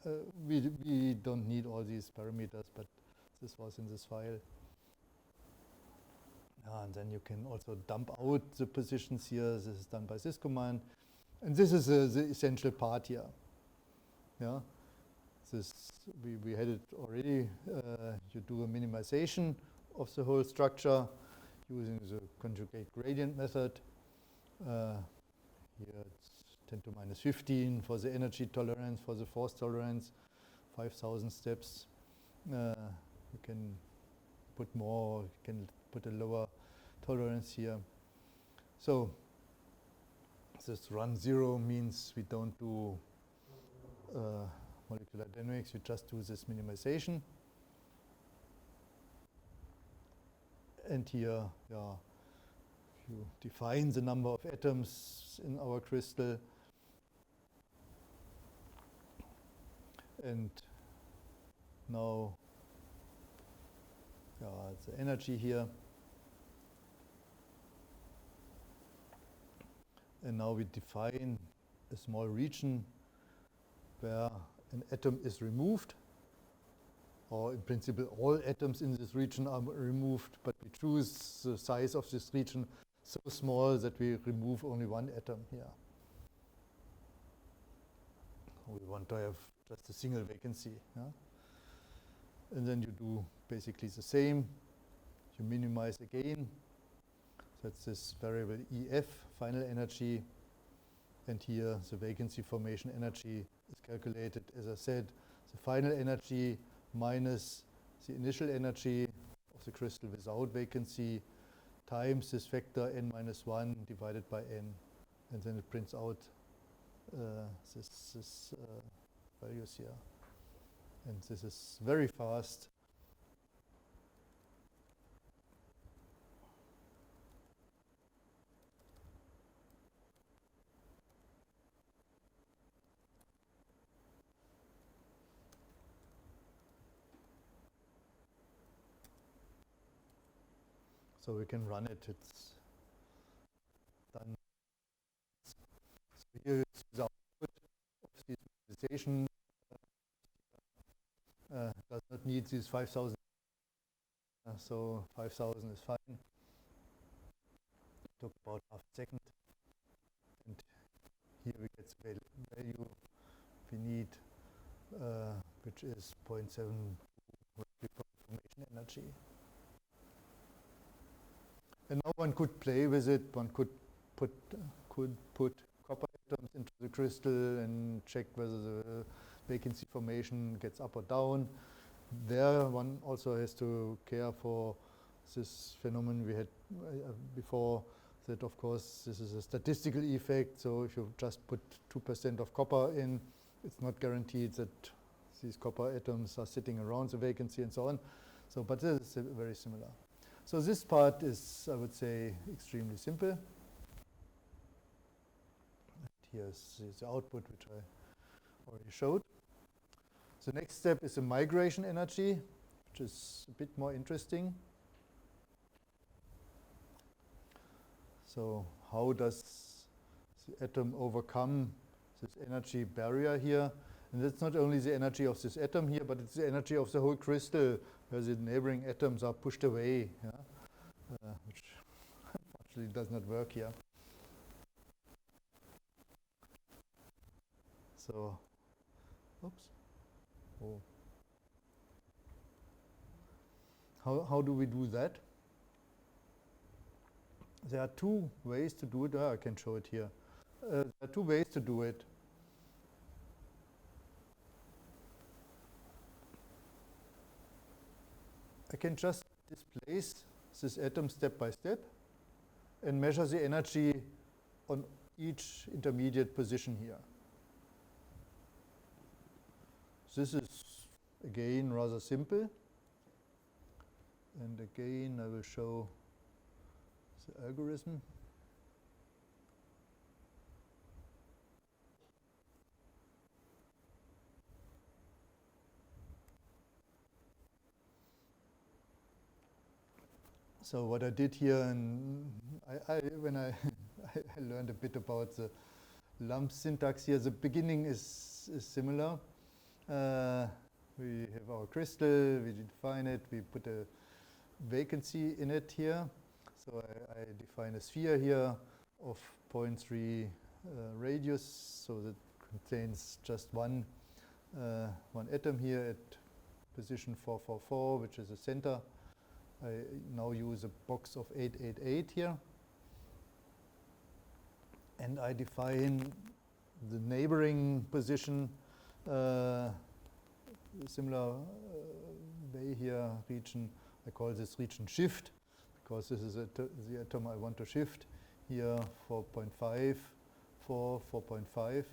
Yeah. We don't need all these parameters, but this was in this file. And then you can also dump out the positions here. This is done by this command. And this is the essential part here. Yeah. We had it already. You do a minimization of the whole structure using the conjugate gradient method. Here it's 10 to minus 15 for the energy tolerance, for the force tolerance, 5,000 steps. You can put more, you can put a lower tolerance here. So this run 0 means we don't do molecular dynamics, we just do this minimization. And here, you define the number of atoms in our crystal. And now, the energy here. And now we define a small region where an atom is removed, or in principle all atoms in this region are removed, but we choose the size of this region so small that we remove only one atom here. We want to have just a single vacancy. Yeah? And then you do basically the same. You minimize again. That's this variable EF, final energy. And here the vacancy formation energy is calculated, as I said, the final energy minus the initial energy of the crystal without vacancy times this factor n minus 1 divided by n. And then it prints out this values here. And this is very fast. So we can run it, it's done. So here is the output of this visualization. Does not need these 5,000, so 5,000 is fine. Took about half a second. And here we get the value we need, which is 0.7 information energy. And now one could play with it. One could put copper atoms into the crystal and check whether the vacancy formation gets up or down. There, one also has to care for this phenomenon we had before. That, of course, this is a statistical effect. So if you just put 2% of copper in, it's not guaranteed that these copper atoms are sitting around the vacancy and so on. So, but this is very similar. So this part is, I would say, extremely simple. And here's the output, which I already showed. The next step is the migration energy, which is a bit more interesting. So how does the atom overcome this energy barrier here? And that's not only the energy of this atom here, but it's the energy of the whole crystal, where the neighboring atoms are pushed away, which unfortunately does not work here. So, oops. Oh. How do we do that? There are two ways to do it. I can show it here. There are two ways to do it. I can just displace this atom step by step and measure the energy on each intermediate position here. This is, again, rather simple. And again, I will show the algorithm. So what I did here, and when I learned a bit about the lump syntax here, the beginning is similar. We have our crystal, we define it, we put a vacancy in it here. So I define a sphere here of 0.3 radius, so that contains just one atom here at position 444, which is the center. I now use a box of 888 here. And I define the neighboring position, similar way here, region, I call this region shift, because this is the atom I want to shift. Here 4.5, 4, 4.5,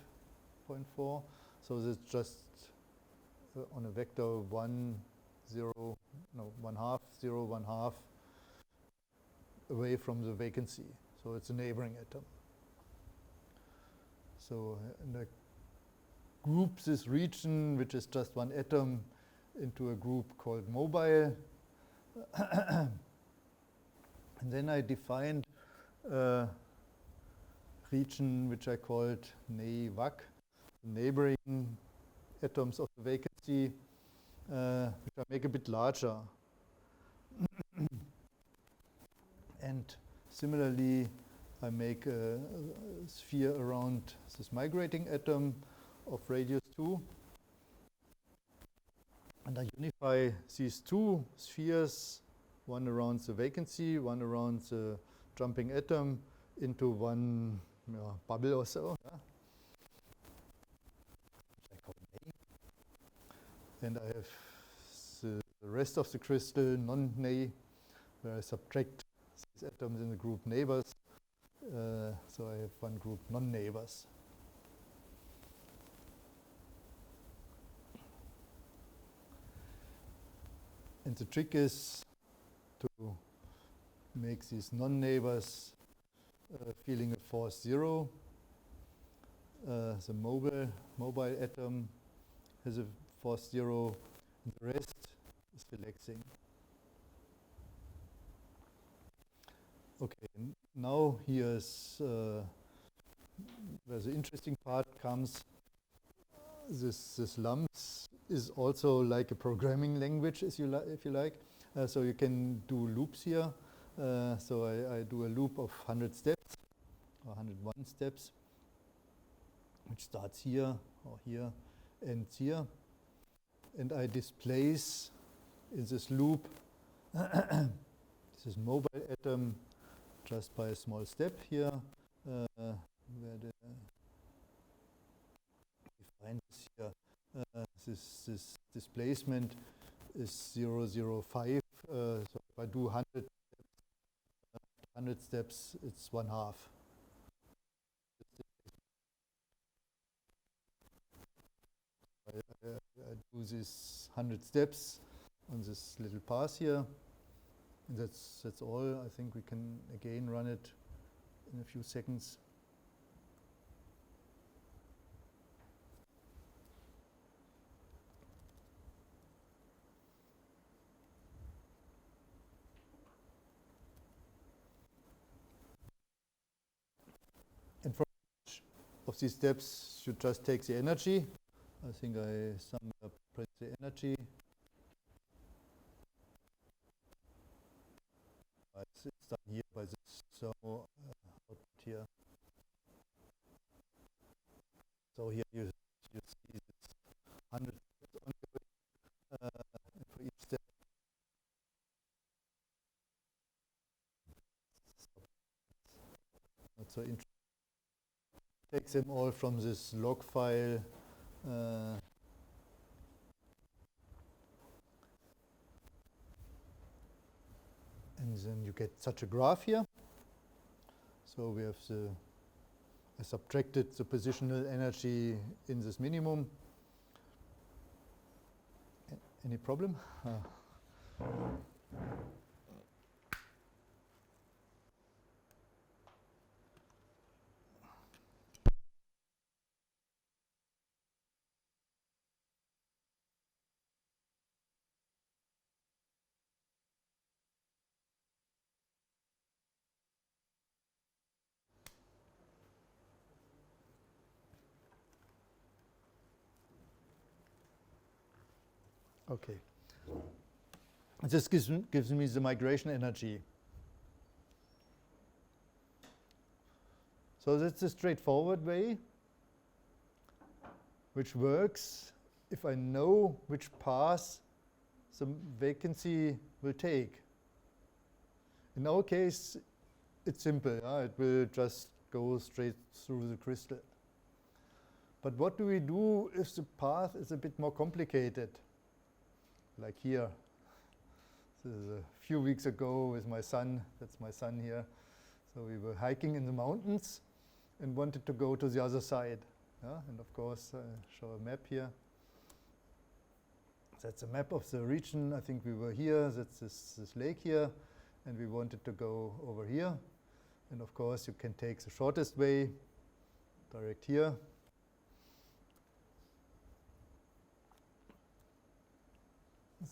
0.4. So this just on a vector 1, 0, no, 1/2, 0, 1/2 away from the vacancy. So it's a neighboring atom. So and I group this region, which is just one atom, into a group called mobile. And then I defined a region which I called NEI-VAC, neighboring atoms of the vacancy, which I make a bit larger. And similarly, I make a sphere around this migrating atom of radius 2. And I unify these two spheres, one around the vacancy, one around the jumping atom, into one bubble or so. Which I call NEI. And I have the rest of the crystal non-NEI, where I subtract these atoms in the group neighbors. So I have one group non-neighbors. And the trick is to make these non-neighbors feeling a force 0. The mobile atom has a force 0, and the rest is relaxing. Okay, now here's where the interesting part comes. This lumps is also like a programming language, if you like. So you can do loops here. So I do a loop of 100 steps, or 101 steps, which starts here, or here, ends here. And I displace in this loop this mobile atom just by a small step here, where the define this here. This displacement is 0, 0, 5. So if I do 100 steps, it's 1/2. I do these 100 steps on this little path here. And that's all. I think we can again run it in a few seconds. And for each of these steps, you just take the energy. I think I summed up the energy. It's done here by this thermo output here. So here you see this 100 steps on the way, and for each step. Not so interesting. Take them all from this log file. And then you get such a graph here. So we have I subtracted the positional energy in this minimum. Any problem? Okay. This gives me the migration energy. So that's a straightforward way, which works if I know which path the vacancy will take. In our case, it's simple. It will just go straight through the crystal. But what do we do if the path is a bit more complicated? Like here, This is a few weeks ago with my son. That's my son here. So we were hiking in the mountains and wanted to go to the other side. Yeah? And of course, show a map here. That's a map of the region. I think we were here. That's this lake here. And we wanted to go over here. And of course, you can take the shortest way, direct here.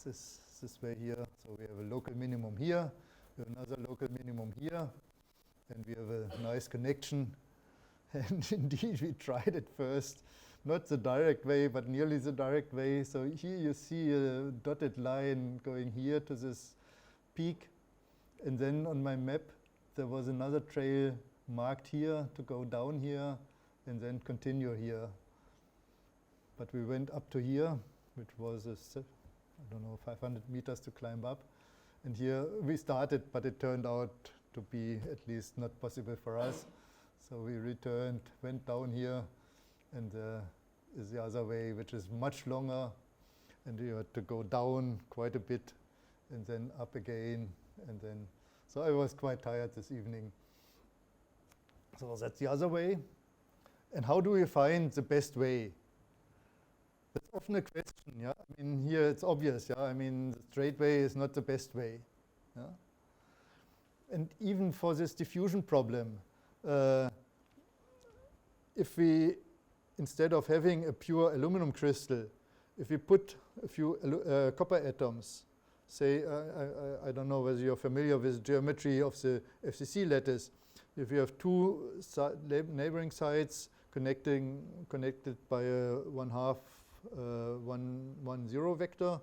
This way here. So we have a local minimum here. We have another local minimum here. And we have a nice connection. And indeed, we tried it first. Not the direct way, but nearly the direct way. So here you see a dotted line going here to this peak. And then on my map, there was another trail marked here to go down here and then continue here. But we went up to here, which was, I don't know, 500 meters to climb up. And here we started, but it turned out to be at least not possible for us. So we returned, went down here, and is the other way, which is much longer. And you had to go down quite a bit and then up again. And then, so I was quite tired this evening. So that's the other way. And how do we find the best way? That's often a question, yeah? I mean, here it's obvious, yeah? I mean, the straight way is not the best way, yeah? And even for this diffusion problem, if we, instead of having a pure aluminum crystal, if we put a few copper atoms, say, I don't know whether you're familiar with geometry of the FCC lattice. If you have two neighboring sides connected by a 1/2 1 0 vector,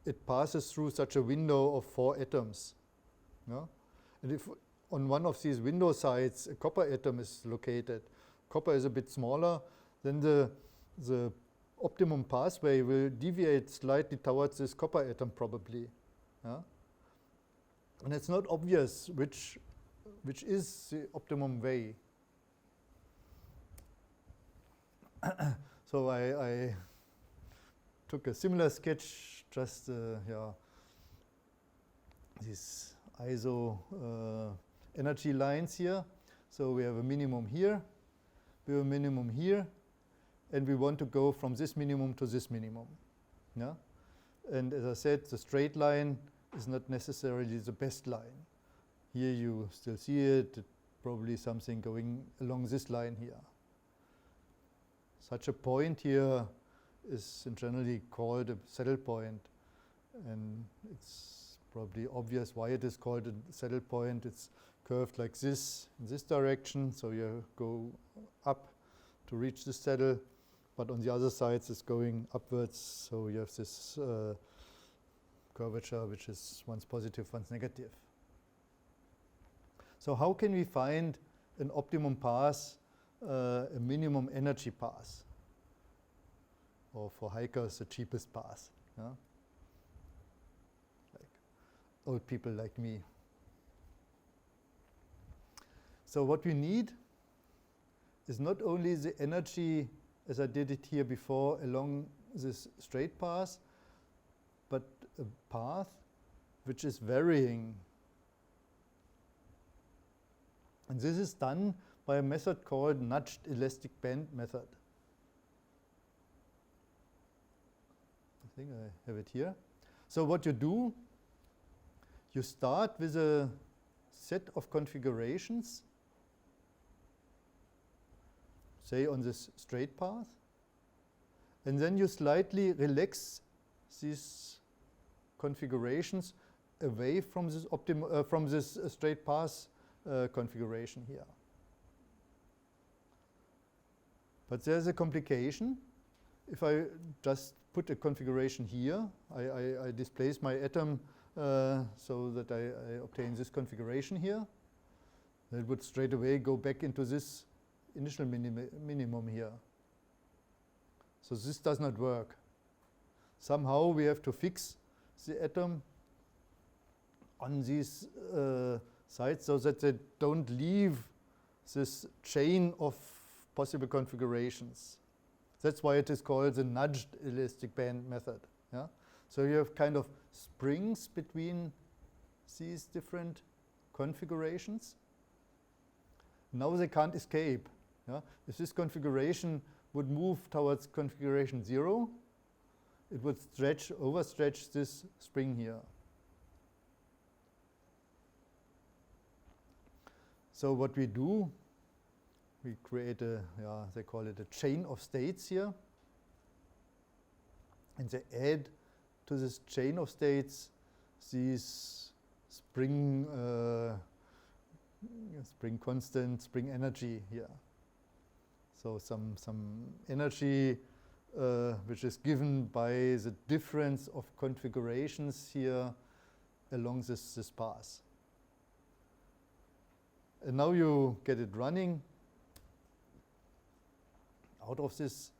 it passes through such a window of 4 atoms. Yeah? And if on one of these window sides a copper atom is located, copper is a bit smaller, then the optimum pathway will deviate slightly towards this copper atom probably. Yeah? And it's not obvious which is the optimum way. So I took a similar sketch, just these ISO energy lines here. So we have a minimum here, we have a minimum here, and we want to go from this minimum to this minimum. Yeah? And as I said, the straight line is not necessarily the best line. Here you still see it, probably something going along this line here. Such a point here is generally called a saddle point, and it's probably obvious why it is called a saddle point. It's curved like this in this direction, so you go up to reach the saddle, but on the other side it's going upwards, so you have this curvature which is once positive, once negative. So how can we find an optimum path, a minimum energy path? Or for hikers, the cheapest path. Yeah? Like old people like me. So what we need is not only the energy, as I did it here before, along this straight path, but a path which is varying. And this is done by a method called nudged elastic band method. I think I have it here. So what you do, you start with a set of configurations, say on this straight path, and then you slightly relax these configurations away from this straight path configuration here. But there's a complication. If I just put a configuration here, I displace my atom so that I obtain this configuration here, then it would straight away go back into this initial minimum here. So this does not work. Somehow we have to fix the atom on these sides so that they don't leave this chain of possible configurations. That's why it is called the nudged elastic band method. Yeah? So you have kind of springs between these different configurations. Now they can't escape. Yeah? If this configuration would move towards configuration 0, it would overstretch this spring here. So what we do, we create they call it a chain of states here. And they add to this chain of states these spring constant, spring energy here. So some energy which is given by the difference of configurations here along this path. And now you get it running out of this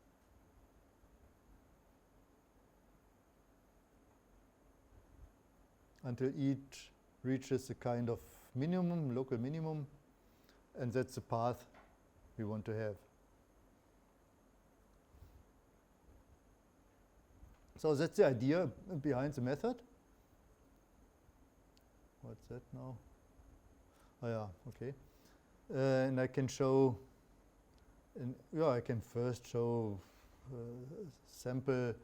until each reaches a kind of minimum, local minimum, and that's the path we want to have. So that's the idea behind the method. What's that now? Oh yeah, okay. And I can show, I can first show sample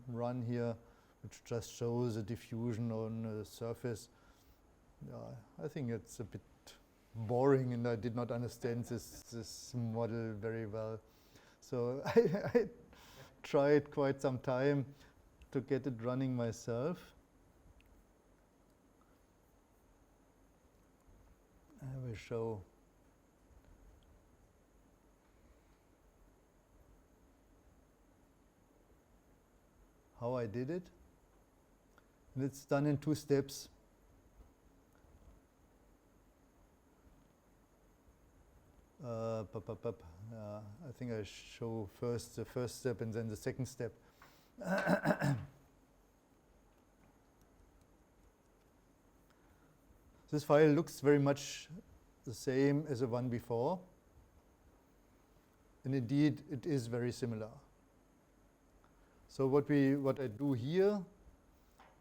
run here, which just shows a diffusion on the surface. Yeah, I think it's a bit boring, and I did not understand this model very well. So I tried quite some time to get it running myself. I will show how I did it. And it's done in 2 steps. I think I show first the first step and then the second step. This file looks very much the same as the one before. And indeed, it is very similar. So what I do here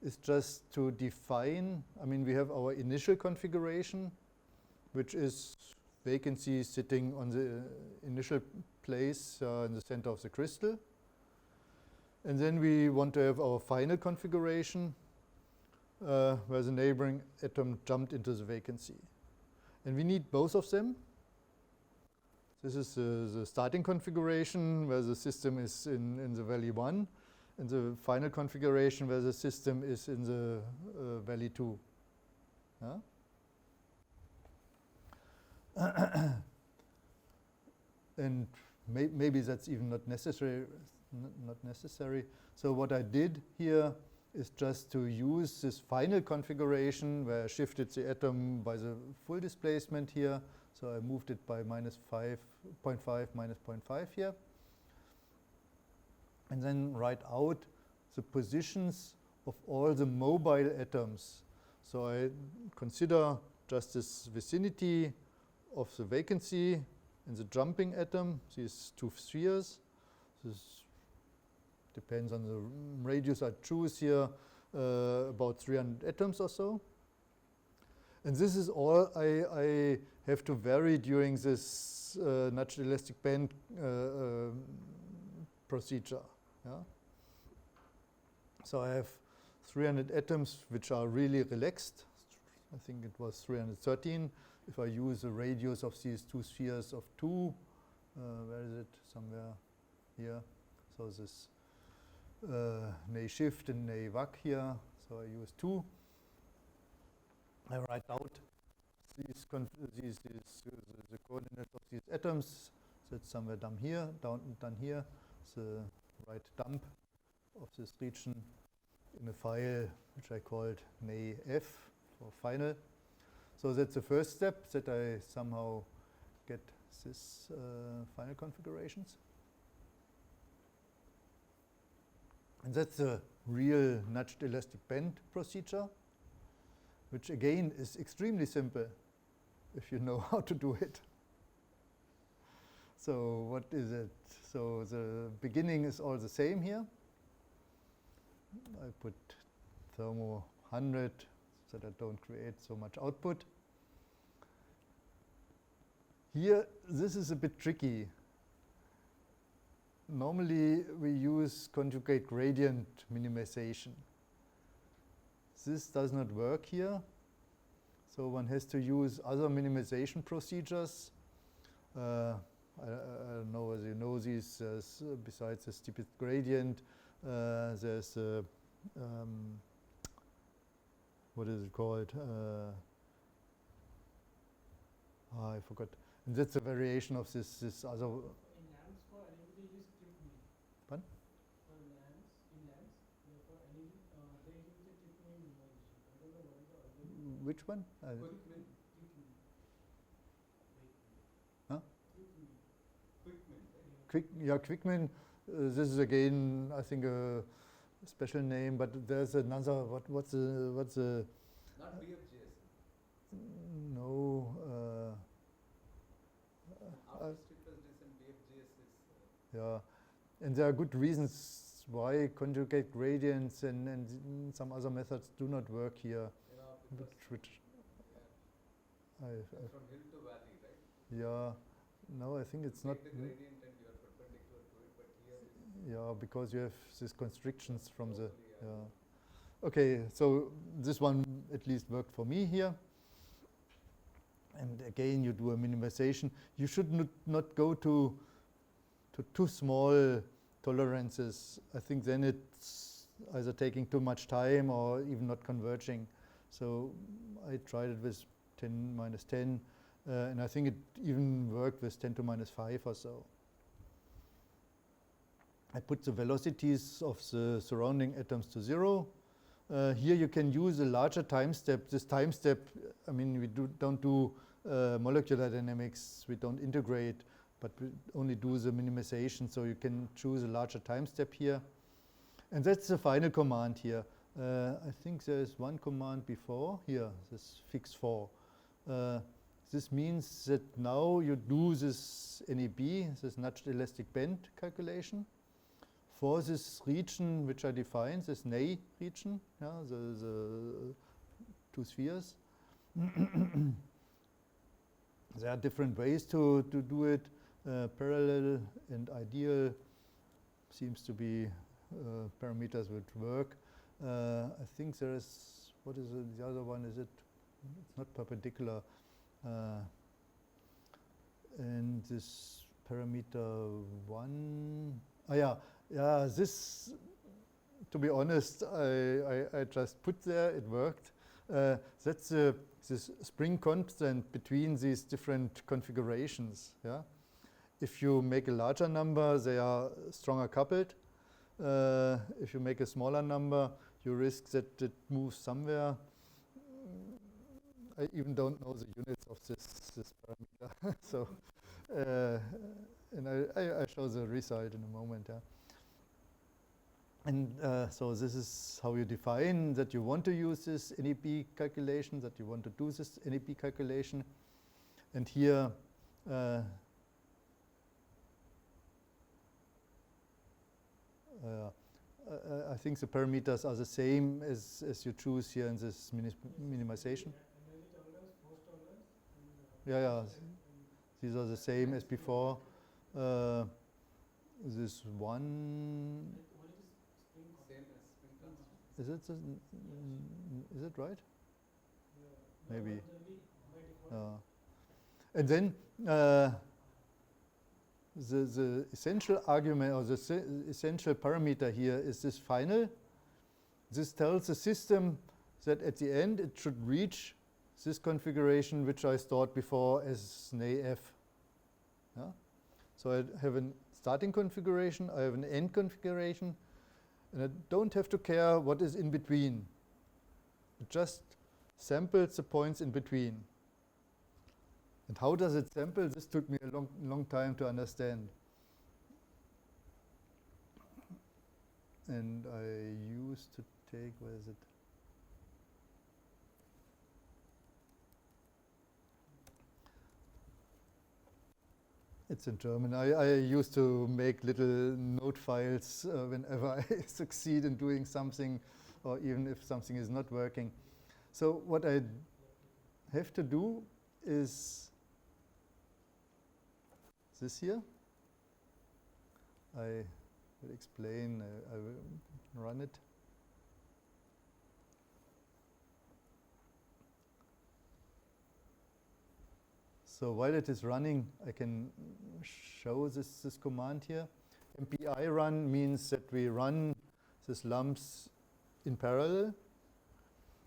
is just to define, we have our initial configuration, which is vacancy sitting on the initial place in the center of the crystal. And then we want to have our final configuration, where the neighboring atom jumped into the vacancy. And we need both of them. This is the starting configuration where the system is in the valley 1, and the final configuration where the system is in the valley 2. And maybe that's even not necessary. So what I did here is just to use this final configuration where I shifted the atom by the full displacement here. So I moved it by minus 0.5 minus 0.5 here. And then write out the positions of all the mobile atoms. So I consider just this vicinity of the vacancy in the jumping atom, these 2 spheres. This depends on the radius I choose here, about 300 atoms or so. And this is all I have to vary during this nudged elastic band procedure. Yeah? So I have 300 atoms which are really relaxed. I think it was 313. If I use the radius of these 2 spheres of 2, where is it? Somewhere here. So this nay shift and nay vac here. So I use 2. I write out the coordinates of these atoms. So it's somewhere down here, the right dump of this region in a file which I called nay f for final. So that's the first step, that I somehow get this final configurations. And that's the real nudged elastic band procedure, which again is extremely simple if you know how to do it. So what is it? So the beginning is all the same here. I put thermo 100 so that I don't create so much output. Here, this is a bit tricky. Normally, we use conjugate gradient minimization. This does not work here. So one has to use other minimization procedures. I don't know whether you know these, besides the steepest gradient, there's what is it called? I forgot. And that's a variation of this other. In lamps for energy, they use tip mean. Pardon? For lamps, in lamps, for energy, they use the tip mean minimization. I don't know what is the algorithm. Which one? Quick min. Tip mean. Huh? Tip mean. Quick min, right? Quickmin. This is again, I think, a special name, but there's another. What's the? Not BFGS. No. After steepest descent, BFGS is. Yeah, and there are good reasons why conjugate gradients and some other methods do not work here. Yeah, Which it's from hill to valley, right? yeah, no, I think it's not. Take the gradient and you are perpendicular to it, but here it's Yeah, because you have these constrictions from the. locally, Yeah. Okay, so this one at least worked for me here. And again, you do a minimization. You should not go to too small tolerances. I think then it's either taking too much time or even not converging. So I tried it with 10 minus 10, and I think it even worked with 10 to minus 5 or so. I put the velocities of the surrounding atoms to 0. Here you can use a larger time step. This time step, I mean, we don't do molecular dynamics, we don't integrate, but we only do the minimization, so you can choose a larger time step here. And that's the final command here. I think there's one command before, here, this fix 4. This means that now you do this NEB, this nudged elastic band calculation, for this region which I defined, this Ney region, yeah, the two spheres. There are different ways to do it. Parallel and ideal seems to be parameters which work. I think there is, what is the other one? Is it? It's not perpendicular. And this parameter 1. Yeah, this, to be honest, I just put there, it worked. That's this spring constant between these different configurations. Yeah? If you make a larger number, they are stronger coupled. If you make a smaller number, you risk that it moves somewhere. I even don't know the units of this parameter. So, and I show the result in a moment. Yeah. And so this is how you define that you want to use this NEB calculation, that you want to do this NEB calculation. And here, I think the parameters are the same as you choose here in this minimization. Yeah, these are the same as before. This one. Is it right? Maybe. And then the essential argument or the essential parameter here is this final. This tells the system that at the end it should reach this configuration which I stored before as Ney F. Yeah? So I have a starting configuration, I have an end configuration, and I don't have to care what is in between. It just samples the points in between. And how does it sample? This took me a long time to understand. And I used to take, where is it? It's in German. I used to make little note files whenever I succeed in doing something or even if something is not working. So what I have to do is this here. I will explain, I will run it. So while it is running, I can show this command here. MPI run means that we run these lumps in parallel.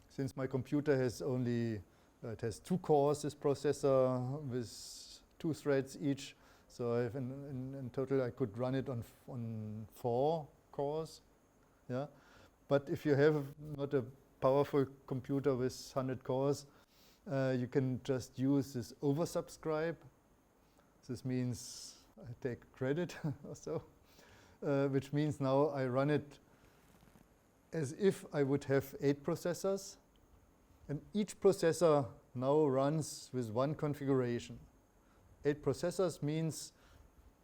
Since my computer has only, it has 2 cores, this processor with 2 threads each. So I have in total I could run it on 4 cores. Yeah. But if you have not a powerful computer with 100 cores, you can just use this oversubscribe. This means I take credit or so, which means now I run it as if I would have 8 processors. And each processor now runs with 1 configuration. 8 processors means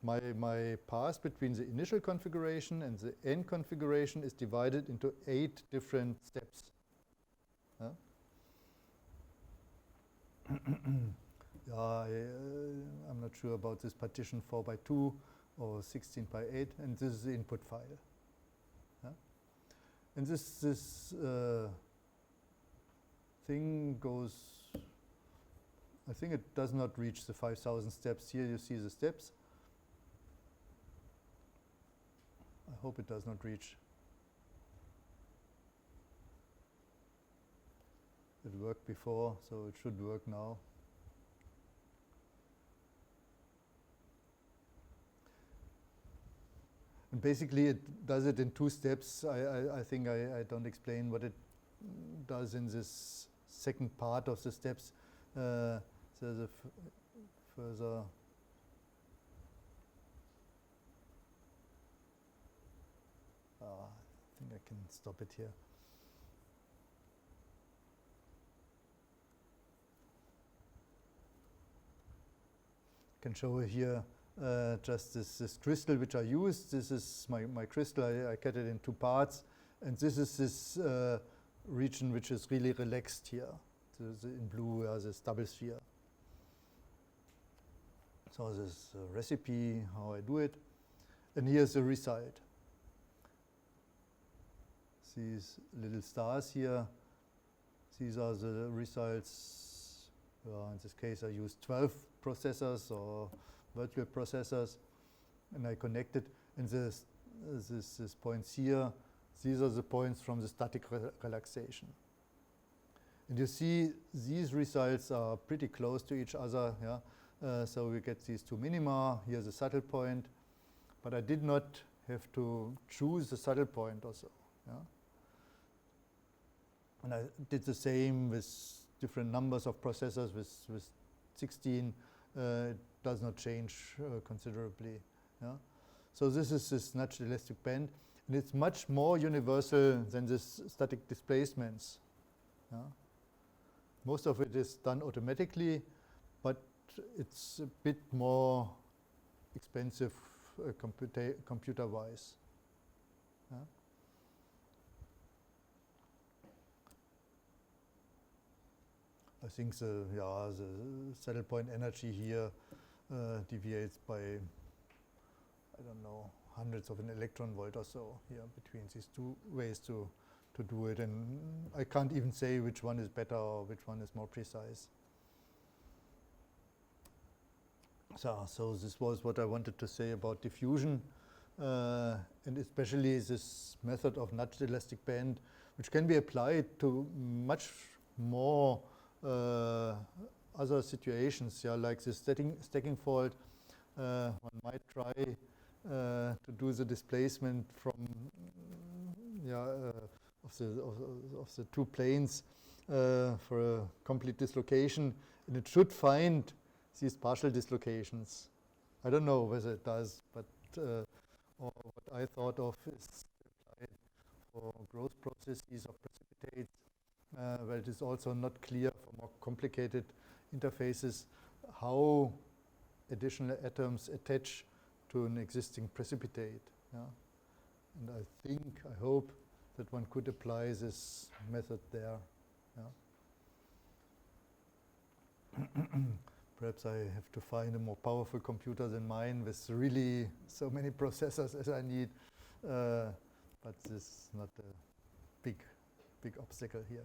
my path between the initial configuration and the end configuration is divided into 8 different steps. I'm not sure about this partition 4x2 or 16x8, and this is the input file. And this thing goes, I think it does not reach the 5,000 steps. Here you see the steps. I hope it does not reach. It worked before, so it should work now. And basically it does it in 2 steps. I think I don't explain what it does in this second part of the steps. There's a further I think I can stop it here. I can show here just this crystal which I used. This is my crystal. I cut it in 2 parts. And this is this region which is really relaxed here. In blue, this double sphere. So this is a recipe, how I do it. And here's the result. These little stars here, these are the results. In this case, I used 12 processors or virtual processors, and I connected. And this points here, these are the points from the static relaxation. And you see these results are pretty close to each other. Yeah? So we get these 2 minima. Here's a saddle point. But I did not have to choose the saddle point also. Yeah? And I did the same with different numbers of processors. With 16, it does not change considerably. Yeah? So this is this natural elastic band. And it's much more universal than this static displacements. Yeah? Most of it is done automatically, but it's a bit more expensive computer-wise. Yeah? I think the saddle point energy here deviates by, I don't know, hundreds of an electron volt or so here between these 2 ways to do it. And I can't even say which one is better or which one is more precise. So this was what I wanted to say about diffusion, and especially this method of nudged elastic band, which can be applied to much more other situations, like this stacking fault. One might try to do the displacement from of the 2 planes for a complete dislocation, and it should find these partial dislocations. I don't know whether it does, but or what I thought of is applied for growth processes of precipitates, where it is also not clear for more complicated interfaces how additional atoms attach to an existing precipitate. Yeah? And I hope that one could apply this method there. Perhaps I have to find a more powerful computer than mine with really so many processors as I need, but this is not a big obstacle here.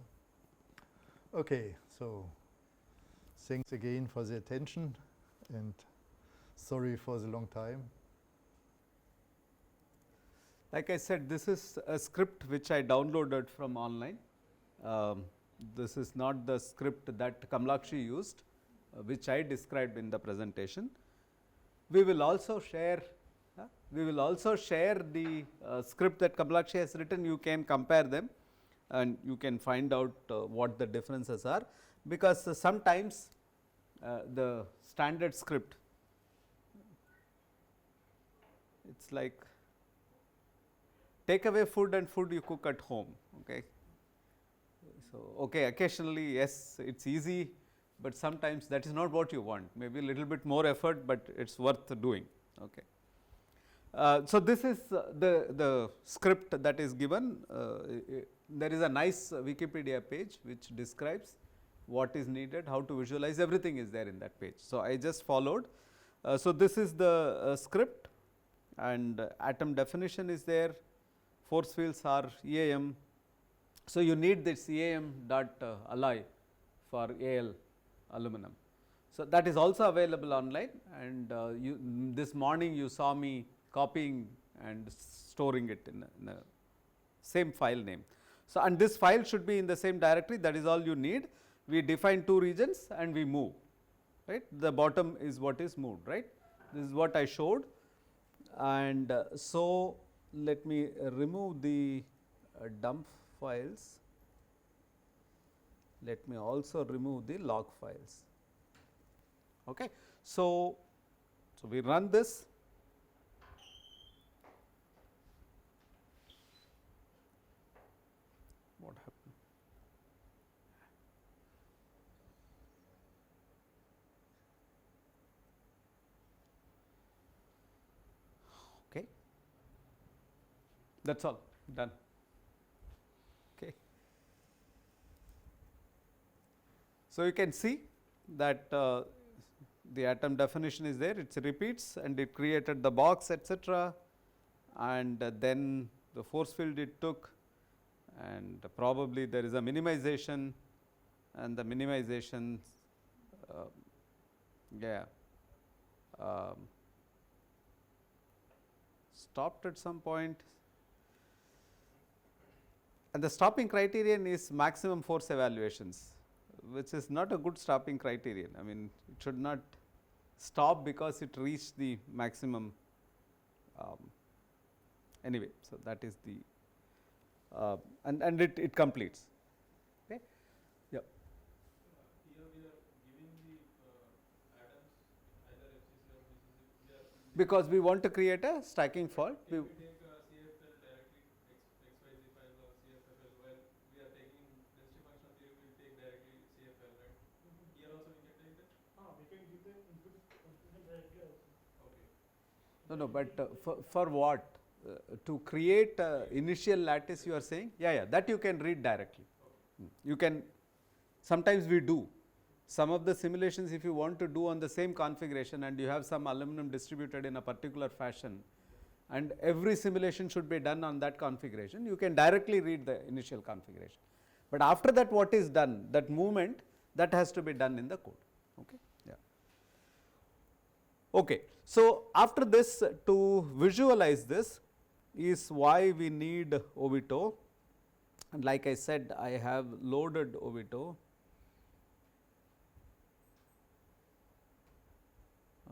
Okay, so thanks again for the attention, and sorry for the long time. Like I said, this is a script which I downloaded from online. This is not the script that Kamlakshi used, which I described in the presentation. We will also share the script that Kamlakshi has written. You can compare them and you can find out what the differences are, because sometimes the standard script, it's like take away food and food you cook at home. Okay. So, okay, occasionally yes, it is easy, but sometimes that is not what you want, maybe a little bit more effort, but it is worth doing. Okay. So, this is the script that is given. There is a nice Wikipedia page which describes what is needed, how to visualize, everything is there in that page. So, I just followed. So, this is the script, and atom definition is there, force fields are EAM. So, you need this EAM dot alloy for AL aluminum. So, that is also available online, and this morning you saw me copying and storing it in the same file name. So, and this file should be in the same directory, that is all you need. We define two regions and we move, right. The bottom is what is moved, right. This is what I showed, and so let me remove the dump files. Let me also remove the log files. Okay. So, we run this. What happened? Okay. That is all done. Okay. So, you can see that the atom definition is there, it repeats and it created the box, etc., and then the force field it took, and probably there is a minimization, and the minimization stopped at some point, and the stopping criterion is maximum force evaluations, which is not a good stopping criterion. I mean, it should not stop because it reached the maximum anyway. So, that is the and it completes. Okay. Yeah. Here we are giving the atoms either FCC or BCC. We are Because we want to create a stacking fault. if we take CFL directly XYZ file or CFFL, well, we are taking density function theory, we will take directly CFL, right? Here also we can take that? We can give the input confusion directly also. Okay. No, but for what? To create initial lattice, you are saying? Yeah, that you can read directly. You can, sometimes we do. Some of the simulations, if you want to do on the same configuration and you have some aluminum distributed in a particular fashion, and every simulation should be done on that configuration, you can directly read the initial configuration. But after that, what is done, that movement, that has to be done in the code. Okay. Yeah. Okay. So, after this, to visualize this is why we need OVTO, and like I said, I have loaded OVTO.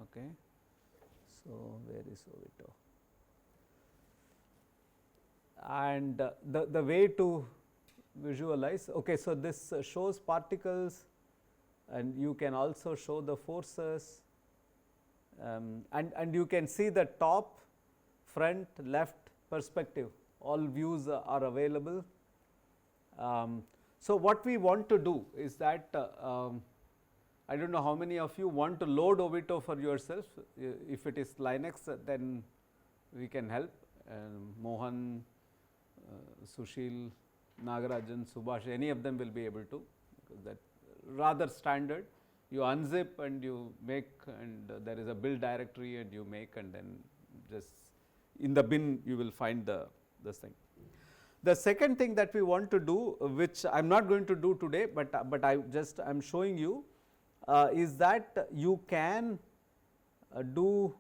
Okay. So, where is OVTO? And the way to visualize, okay, so this shows particles, and you can also show the forces, and you can see the top, front, left perspective, all views are available. So, what we want to do is that I do not know how many of you want to load OVTO for yourself. If it is Linux, then we can help. Mohan, Sushil, Nagarajan, Subhash, any of them will be able to, because that rather standard. You unzip and you make, and there is a build directory and you make, and then just in the bin you will find this thing. The second thing that we want to do, which I am not going to do today, but I am showing you, is that you can do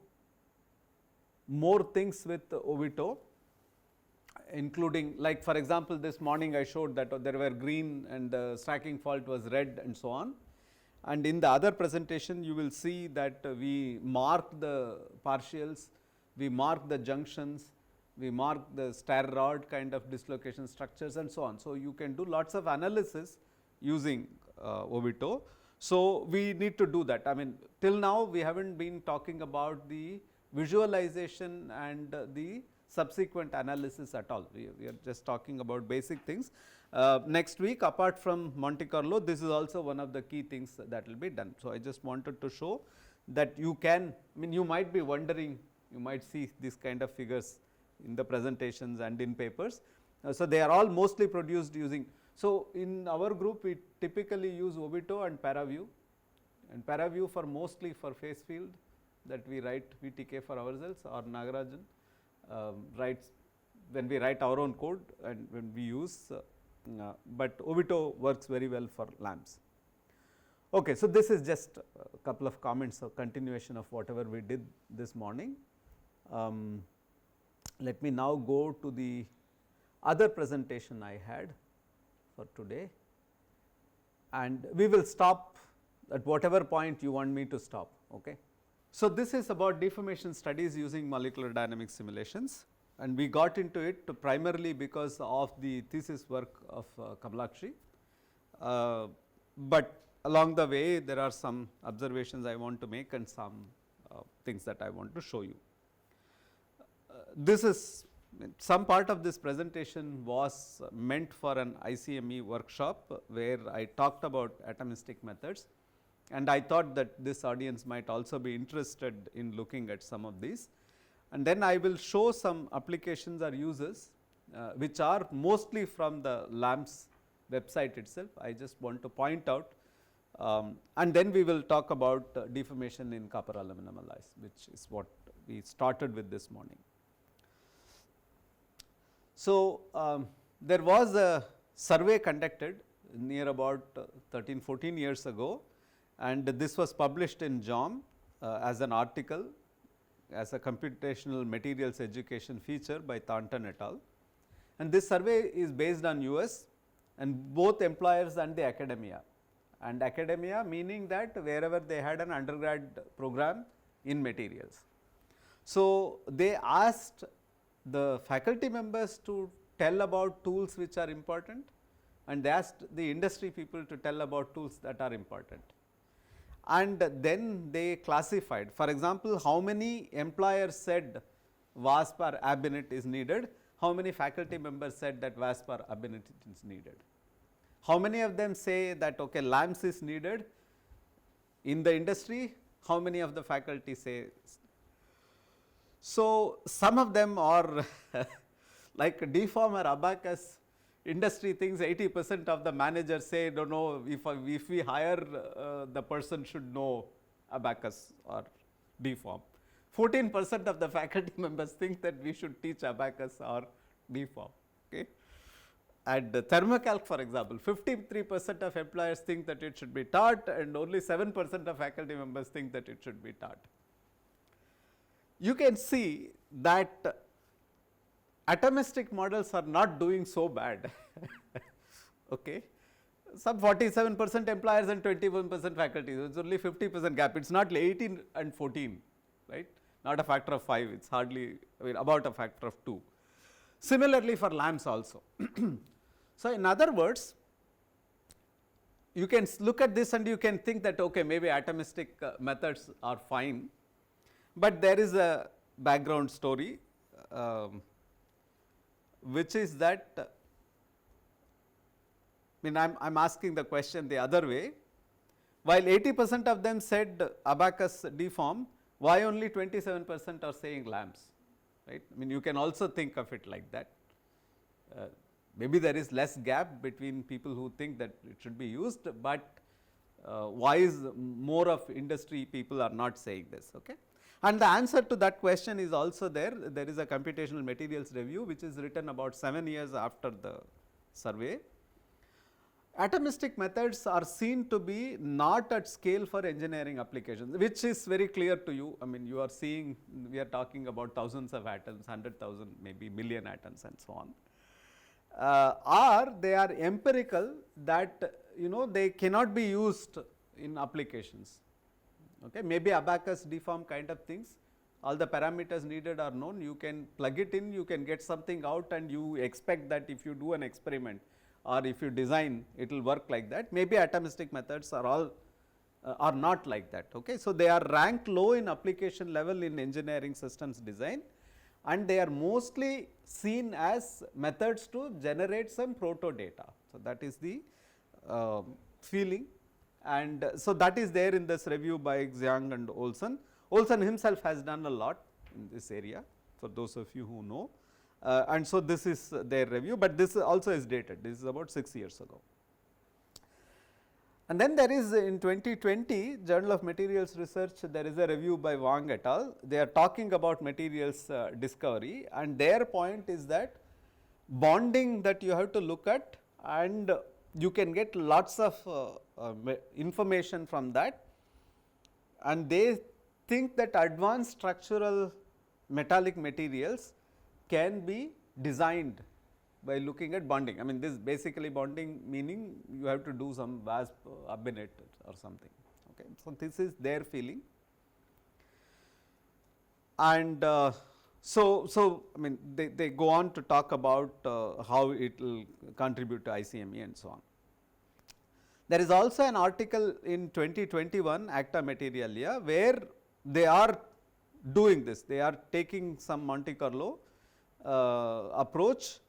more things with Ovito, including, like for example, this morning I showed that there were green and the stacking fault was red and so on. And in the other presentation you will see that we mark the partials, we mark the junctions, we mark the stair rod kind of dislocation structures and so on. So, you can do lots of analysis using Ovito. So, we need to do that. I mean, till now we have not been talking about the visualization and the subsequent analysis at all. We are just talking about basic things. Next week, apart from Monte Carlo, this is also one of the key things that will be done. So, I just wanted to show that you can, I mean, you might be wondering, you might see this kind of figures in the presentations and in papers. So, they are all mostly produced using. So, in our group we typically use Ovito and ParaView, and ParaView for mostly for phase field that we write VTK for ourselves, or Nagarajan writes when we write our own code and when we use, but Ovito works very well for lamps. Okay, so this is just a couple of comments, a continuation of whatever we did this morning. Let me now go to the other presentation I had for today, and we will stop at whatever point you want me to stop. Okay. So, this is about deformation studies using molecular dynamics simulations, and we got into it primarily because of the thesis work of Kamalakshi, but along the way there are some observations I want to make and some things that I want to show you. This is some part of this presentation was meant for an ICME workshop where I talked about atomistic methods, and I thought that this audience might also be interested in looking at some of these. And then I will show some applications or uses which are mostly from the LAMPS website itself. I just want to point out, and then we will talk about deformation in copper aluminum alloys, which is what we started with this morning. So, there was a survey conducted near about 13-14 years ago, and this was published in JOM as an article as a computational materials education feature by Thornton et al. And this survey is based on US and both employers and the academia, and academia meaning that wherever they had an undergrad program in materials. So, they asked the faculty members to tell about tools which are important, and they asked the industry people to tell about tools that are important. And then they classified, for example, how many employers said WASP or ab init is needed, how many faculty members said that WASP or ab init is needed. How many of them say that okay, LAMPS is needed in the industry, how many of the faculty say. So, some of them are like deform or abacus, industry thinks 80% of the managers say don't know if we hire the person should know abacus or deform. 14% of the faculty members think that we should teach abacus or deform. Okay. And thermocalc, for example, 53% of employers think that it should be taught, and only 7% of faculty members think that it should be taught. You can see that atomistic models are not doing so bad. Okay. Some 47% employers and 21% faculty, so it is only 50% gap, it is not 18 and 14, right, not a factor of 5, it is hardly, I mean, about a factor of 2. Similarly for LAMPS also. So, in other words, you can look at this and you can think that okay, maybe atomistic methods are fine, but there is a background story which is that, I mean, I am asking the question the other way, while 80% of them said abacus deform, why only 27% are saying LAMPS, right. I mean, you can also think of it like that. maybe there is less gap between people who think that it should be used, but why is more of industry people are not saying this, okay. And the answer to that question is also there. There is a computational materials review which is written about 7 years after the survey. Atomistic methods are seen to be not at scale for engineering applications, which is very clear to you. I mean, you are seeing, we are talking about thousands of atoms, 100,000, maybe million atoms and so on. Or they are empirical, that they cannot be used in applications. Okay, maybe abacus deform kind of things, all the parameters needed are known, you can plug it in, you can get something out, and you expect that if you do an experiment or if you design, it will work like that. Maybe atomistic methods are all are not like that. Okay. So, they are ranked low in application level in engineering systems design, and they are mostly seen as methods to generate some proto data. So, that is the feeling. And so, that is there in this review by Xiang and Olson. Olson himself has done a lot in this area, for those of you who know, and so this is their review, but this also is dated, this is about 6 years ago. And then there is in 2020 Journal of Materials Research, there is a review by Wang et al. They are talking about materials discovery, and their point is that bonding that you have to look at, and you can get lots of information from that, and they think that advanced structural metallic materials can be designed by looking at bonding. I mean, this basically bonding meaning you have to do some VASP abinate or something. Okay. So, this is their feeling, and so I mean they go on to talk about how it will contribute to ICME and so on. There is also an article in 2021 Acta Materialia where they are doing this, they are taking some Monte Carlo approach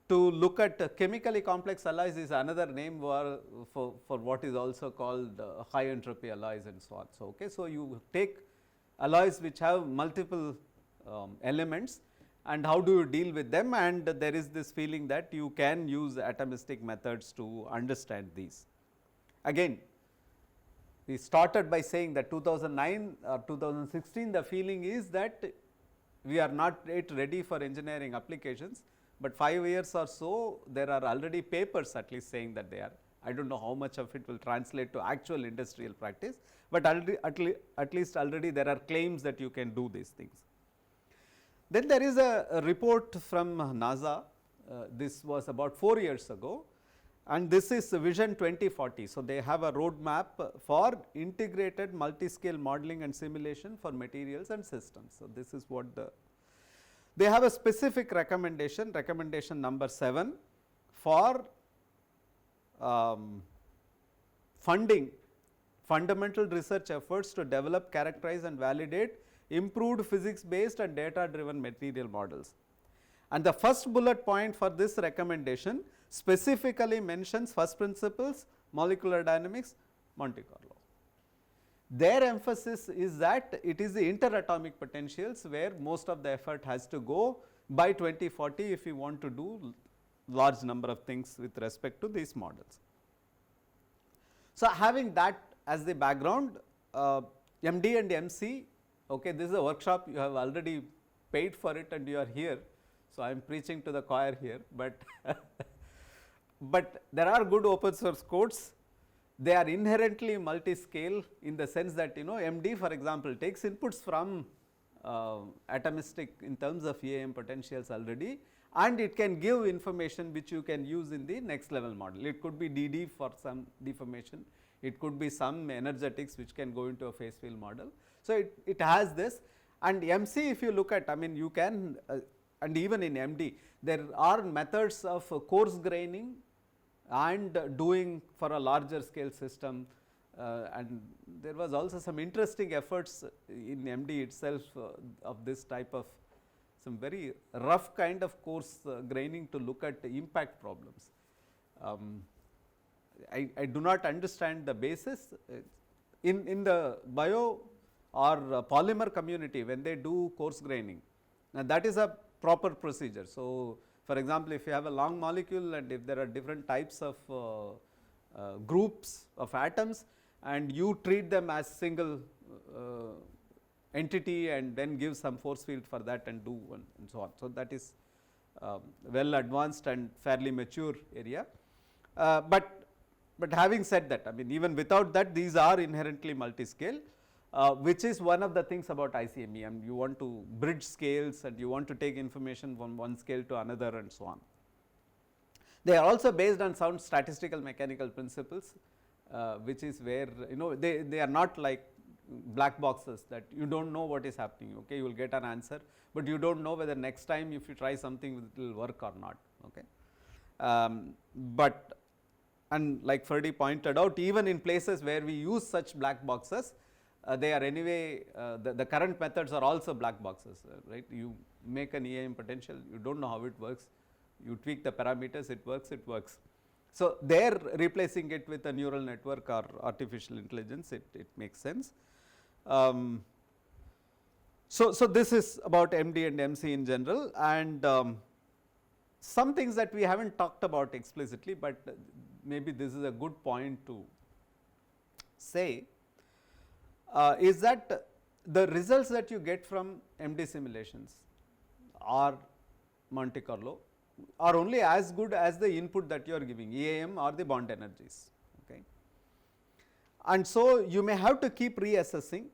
to look at chemically complex alloys is another name for what is also called high entropy alloys and so on. So, okay, so you take alloys which have multiple elements, and how do you deal with them, and there is this feeling that you can use atomistic methods to understand these. Again, we started by saying that 2009 or 2016 the feeling is that we are not yet ready for engineering applications, but 5 years or so there are already papers at least saying that they are. I do not know how much of it will translate to actual industrial practice, but at least already there are claims that you can do these things. Then there is a report from NASA, this was about 4 years ago, and this is Vision 2040. So, they have a roadmap for integrated multi-scale modeling and simulation for materials and systems. So, this is what they have a specific recommendation, recommendation number 7 for funding fundamental research efforts to develop, characterize and validate improved physics based and data driven material models. And the first bullet point for this recommendation specifically mentions first principles, molecular dynamics, Monte Carlo. Their emphasis is that it is the interatomic potentials where most of the effort has to go by 2040 if you want to do large number of things with respect to these models. So, having that as the background, MD and MC, okay, this is a workshop, you have already paid for it and you are here. So, I am preaching to the choir here, but but there are good open source codes. They are inherently multi-scale in the sense that MD for example takes inputs from atomistic in terms of EAM potentials already, and it can give information which you can use in the next level model. It could be DD for some deformation, it could be some energetics which can go into a phase field model. So, it has this, and MC if you look at, I mean you can and even in MD there are methods of coarse graining and doing for a larger scale system, and there was also some interesting efforts in MD itself of this type of some very rough kind of coarse graining to look at impact problems. I do not understand the basis in the bio or polymer community when they do coarse graining. Now, that is a proper procedure. So, For example, if you have a long molecule and if there are different types of groups of atoms and you treat them as single entity and then give some force field for that and do and so on. So, that is well advanced and fairly mature area. But having said that, I mean even without that these are inherently multi-scale, which is one of the things about ICME, and you want to bridge scales and you want to take information from one scale to another and so on. They are also based on sound statistical mechanical principles, which is where they are not like black boxes that you do not know what is happening, okay. You will get an answer, but you do not know whether next time if you try something it will work or not, okay. And like Ferdy pointed out, even in places where we use such black boxes, they are anyway the current methods are also black boxes, right. You make an EAM potential, you do not know how it works, you tweak the parameters, it works. So, there replacing it with a neural network or artificial intelligence, it makes sense. So, this is about MD and MC in general, and some things that we have not talked about explicitly, but maybe this is a good point to say, is that the results that you get from MD simulations or Monte Carlo are only as good as the input that you are giving, EAM or the bond energies, okay. And so, you may have to keep reassessing.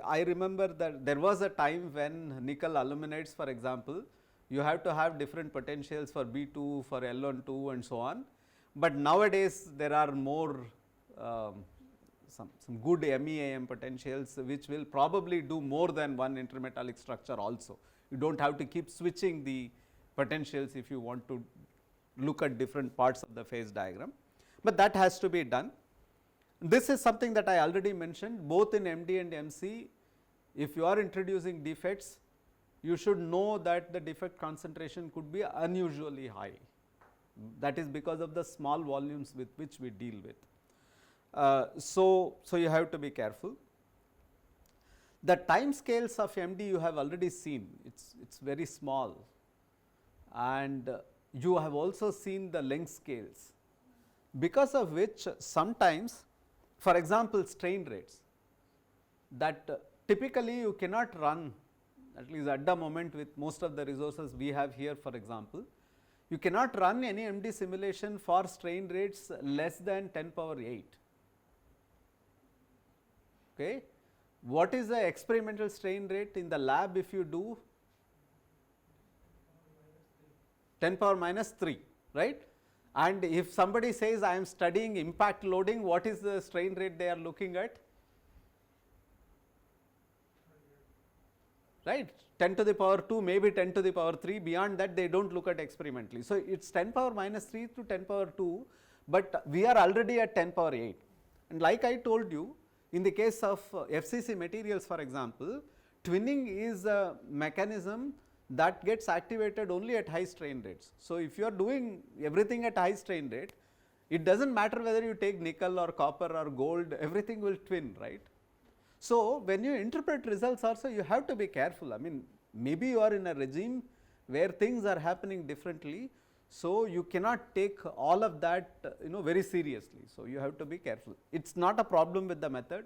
I remember that there was a time when nickel aluminates, for example, you have to have different potentials for B2, for L12 and so on, but nowadays there are more some good MEAM potentials which will probably do more than one intermetallic structure also. You do not have to keep switching the potentials if you want to look at different parts of the phase diagram, but that has to be done. This is something that I already mentioned, both in MD and MC. If you are introducing defects, you should know that the defect concentration could be unusually high. That is because of the small volumes with which we deal with. So you have to be careful. The time scales of MD you have already seen, it's very small, and you have also seen the length scales, because of which sometimes, for example, strain rates that typically you cannot run, at least at the moment with most of the resources we have here, for example, you cannot run any MD simulation for strain rates less than 10 power 8. Okay. What is the experimental strain rate in the lab if you do? 10 power minus 3, right. And if somebody says I am studying impact loading, what is the strain rate they are looking at? Right, 10 to the power 2, maybe 10 to the power 3, beyond that they do not look at experimentally. So, it is 10 power minus 3 to 10 power 2, but we are already at 10 power 8. And like I told you, in the case of FCC materials, for example, twinning is a mechanism that gets activated only at high strain rates. So, if you are doing everything at high strain rate, it does not matter whether you take nickel or copper or gold, everything will twin, right. So, when you interpret results also, you have to be careful. I mean, maybe you are in a regime where things are happening differently, so you cannot take all of that very seriously. So, you have to be careful. It is not a problem with the method,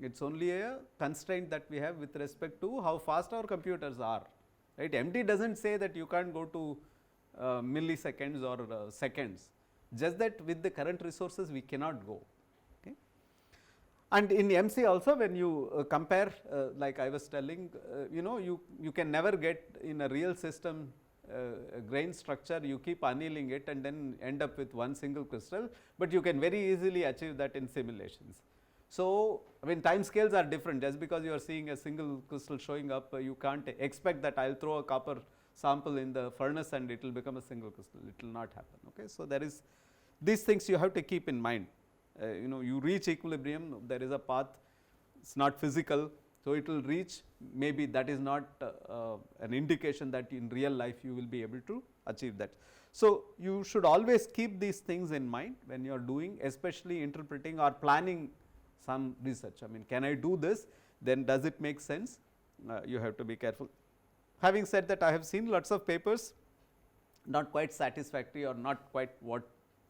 it is only a constraint that we have with respect to how fast our computers are, right. MD does not say that you can't go to milliseconds or seconds, just that with the current resources we cannot go. Okay. And in MC also, when you compare, like I was telling, you can never get in a real system a grain structure, you keep annealing it and then end up with one single crystal, but you can very easily achieve that in simulations. So, I mean time scales are different, just because you are seeing a single crystal showing up, you can't expect that I will throw a copper sample in the furnace and it will become a single crystal, it will not happen. Okay. So, there is these things you have to keep in mind. You reach equilibrium, there is a path, it is not physical, so it will reach, maybe that is not an indication that in real life you will be able to achieve that. So, you should always keep these things in mind when you are doing, especially interpreting or planning some research. I mean, can I do this, then does it make sense? You have to be careful. Having said that, I have seen lots of papers not quite satisfactory or not quite what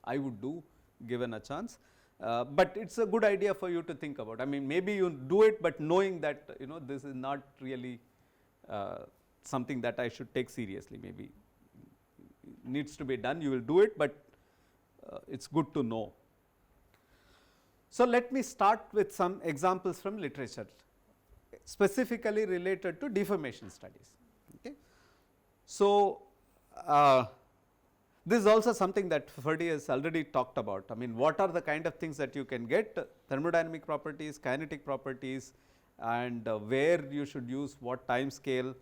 I would do given a chance. But it is a good idea for you to think about. I mean, maybe you do it, but knowing that this is not really something that I should take seriously. Maybe needs to be done, you will do it, but it is good to know. So, let me start with some examples from literature, specifically related to deformation studies. Okay. So, this is also something that Ferdi has already talked about. I mean, what are the kind of things that you can get? Thermodynamic properties, kinetic properties, and where you should use what time scale.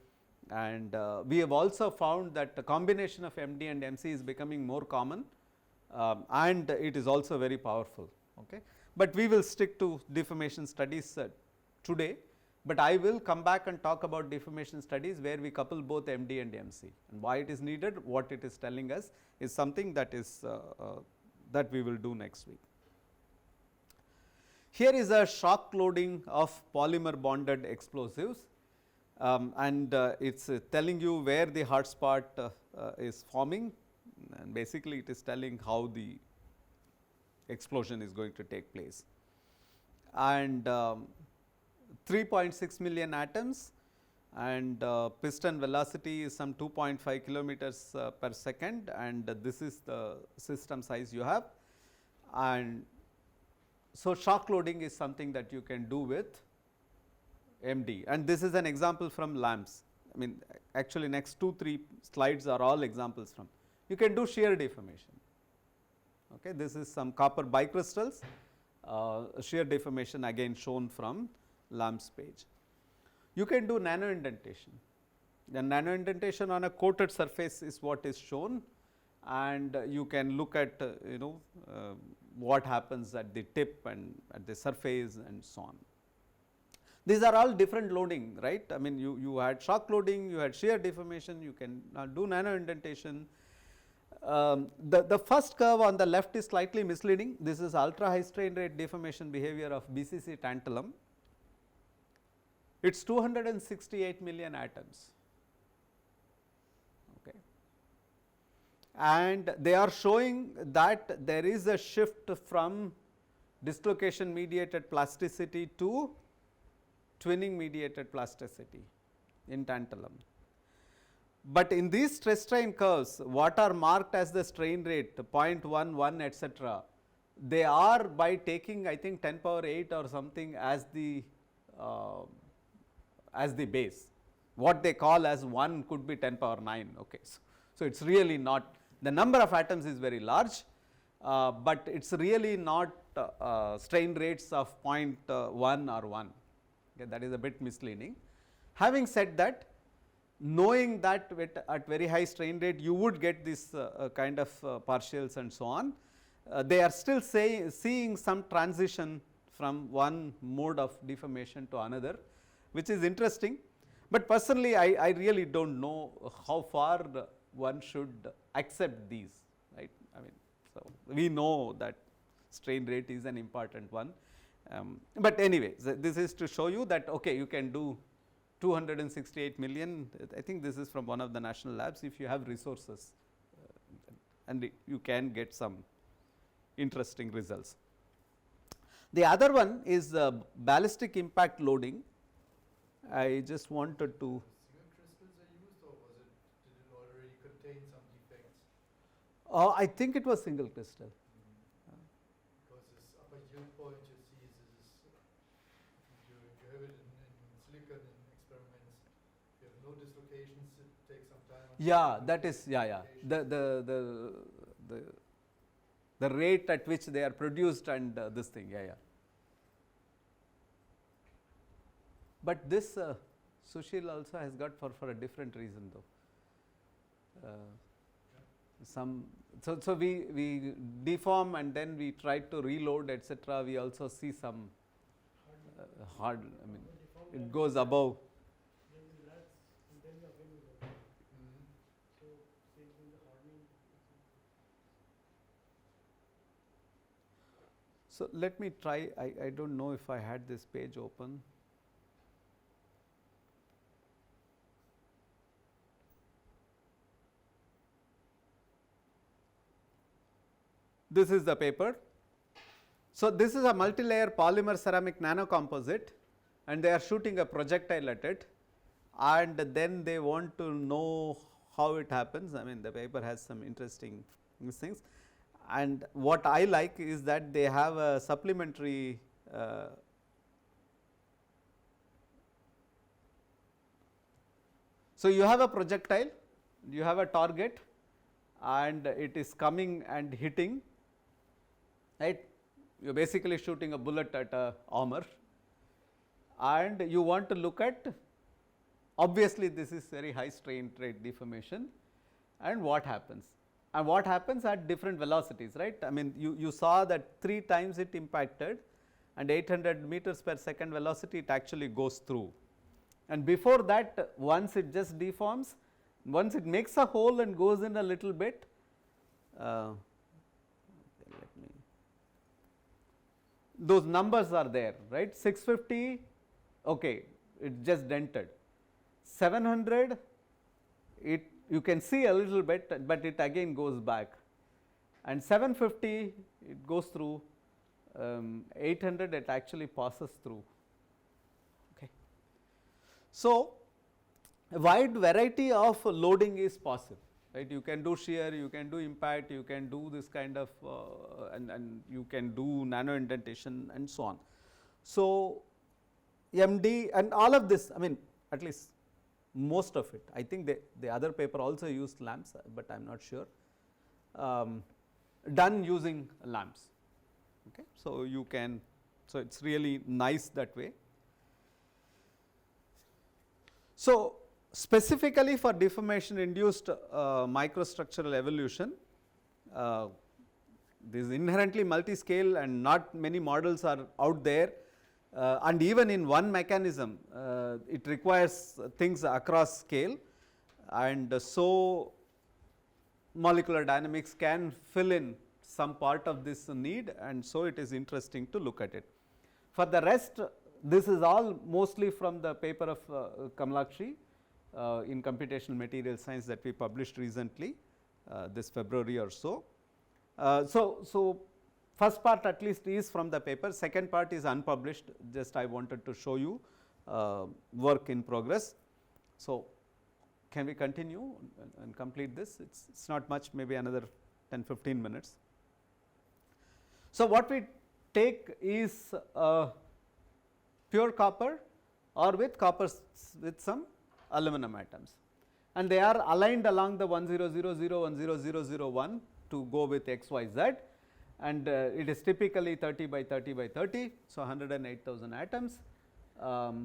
And we have also found that the combination of MD and MC is becoming more common, and it is also very powerful. Okay. But we will stick to deformation studies today, but I will come back and talk about deformation studies where we couple both MD and MC, and why it is needed, what it is telling us is something that is that we will do next week. Here is a shock loading of polymer bonded explosives, and it is telling you where the hot spot is forming, and basically it is telling how the explosion is going to take place. And 3.6 million atoms, and piston velocity is some 2.5 kilometers per second, and this is the system size you have. And so, shock loading is something that you can do with MD, and this is an example from lamps. I mean, actually next 2-3 slides are all examples from. You can do shear deformation. Okay, this is some copper bicrystals, shear deformation again shown from Lam's page. You can do nano indentation. The nano indentation on a coated surface is what is shown, and you can look at what happens at the tip and at the surface and so on. These are all different loading, right? I mean, you had shock loading, you had shear deformation, you can do nano indentation. The first curve on the left is slightly misleading. This is ultra high strain rate deformation behavior of BCC tantalum. It is 268 million atoms, okay. And they are showing that there is a shift from dislocation mediated plasticity to twinning mediated plasticity in tantalum. But in these stress strain curves, what are marked as the strain rate 0.11 etc., they are by taking I think 10 power 8 or something as the base. What they call as 1 could be 10 power 9. Okay. So, it is really not, the number of atoms is very large, but it is really not strain rates of 0.1 or 1. Okay, that is a bit misleading. Having said that, knowing that at very high strain rate you would get this kind of partials and so on, they are still seeing some transition from one mode of deformation to another, which is interesting. But personally I really do not know how far one should accept these, right. I mean, so we know that strain rate is an important one, but anyway, this is to show you that okay, you can do 268 million, I think this is from one of the national labs, if you have resources, and you can get some interesting results. The other one is ballistic impact loading. I just wanted to. Single crystals are used, or did it already contain some defects? I think it was single crystal. Because this upper yield point you see is you have it in silicon in experiments. You have no dislocations, it takes some time. Yeah, that is the rate at which they are produced and this thing, yeah. But this Sushil also has got for a different reason though. So we deform and then we try to reload, etc. We also see some hard, I mean, it goes above. So let me try, I don't know if I had this page open. This is the paper. So, this is a multi-layer polymer ceramic nanocomposite, and they are shooting a projectile at it, and then they want to know how it happens. I mean, the paper has some interesting things, and what I like is that they have a supplementary so you have a projectile, you have a target, and it is coming and hitting, right. You are basically shooting a bullet at a armor, and you want to look at, obviously this is very high strain rate deformation, and what happens at different velocities, right. I mean, you saw that 3 times it impacted, and 800 meters per second velocity it actually goes through, and before that, once it just deforms, once it makes a hole and goes in a little bit, those numbers are there, right. 650, okay, it just dented. 700, you can see a little bit, but it again goes back, and 750 it goes through, 800 it actually passes through. Okay. So, a wide variety of loading is possible, right. You can do shear, you can do impact, you can do this kind of and you can do nano indentation and so on. So, MD and all of this, I mean, at least most of it, I think the other paper also used lamps, but I am not sure, done using lamps. Okay. So, you can, so it is really nice that way. So, specifically for deformation induced microstructural evolution, this is inherently multi-scale and not many models are out there, and even in one mechanism it requires things across scale, and so molecular dynamics can fill in some part of this need, and so it is interesting to look at it. For the rest, this is all mostly from the paper of Kamalakshi in computational material science that we published recently, this February or so. So first part at least is from the paper, second part is unpublished, just I wanted to show you work in progress. So, can we continue and complete this? It's not much, maybe another 10-15 minutes. So, what we take is pure copper or with copper with some aluminum atoms, and they are aligned along the 1000, 10001 to go with XYZ, and it is typically 30 by 30 by 30, so 108,000 atoms,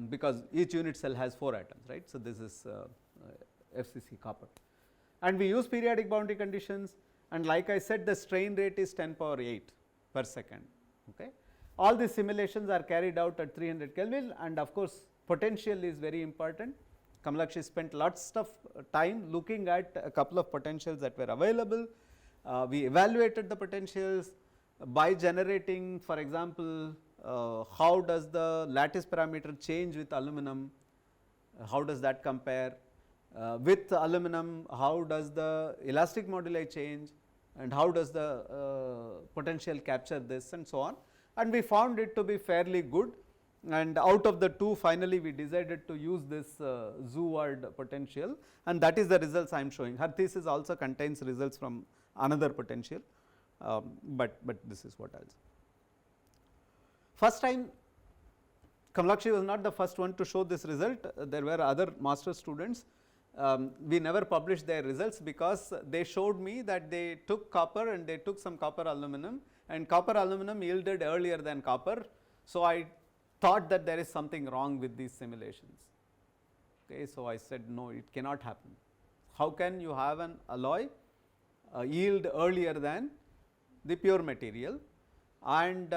because each unit cell has 4 atoms, right. So, this is FCC copper, and we use periodic boundary conditions, and like I said, the strain rate is 10 power 8 per second. Okay. All these simulations are carried out at 300 Kelvin, and of course, potential is very important. Kamalakshi spent lots of time looking at a couple of potentials that were available. We evaluated the potentials by generating, for example, how does the lattice parameter change with aluminum, how does that compare, with aluminum, how does the elastic moduli change, and how does the potential capture this, and so on. And we found it to be fairly good, and out of the two, finally we decided to use this zoo-word potential, and that is the results I am showing. Her thesis also contains results from another potential, but this is what I will say. First time, Kamalakshi was not the first one to show this result, there were other master students. We never published their results because they showed me that they took copper and they took some copper aluminum, and copper aluminum yielded earlier than copper. So, I thought that there is something wrong with these simulations. Okay, so, I said no, it cannot happen. How can you have an alloy yield earlier than the pure material? And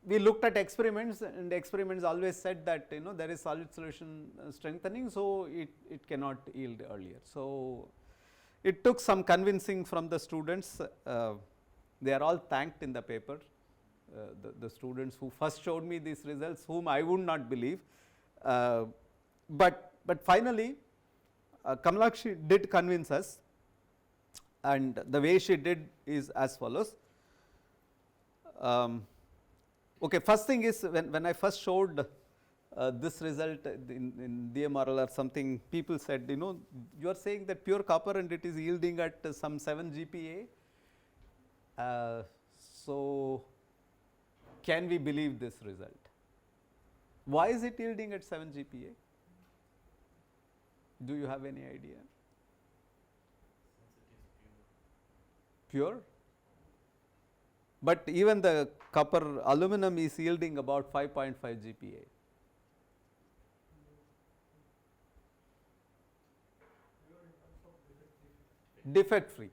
we looked at experiments, and experiments always said that there is solid solution strengthening, so it cannot yield earlier. So, it took some convincing from the students, they are all thanked in the paper, the students who first showed me these results, whom I would not believe, but finally Kamalakshi did convince us, and the way she did is as follows. okay, first thing is when I first showed this result in DMRL or something, people said, you know, you are saying that pure copper and it is yielding at some 7 GPa. So, can we believe this result? Why is it yielding at 7 GPa? Do you have any idea? Pure? But even the copper aluminum is yielding about 5.5 GPa. Defect free,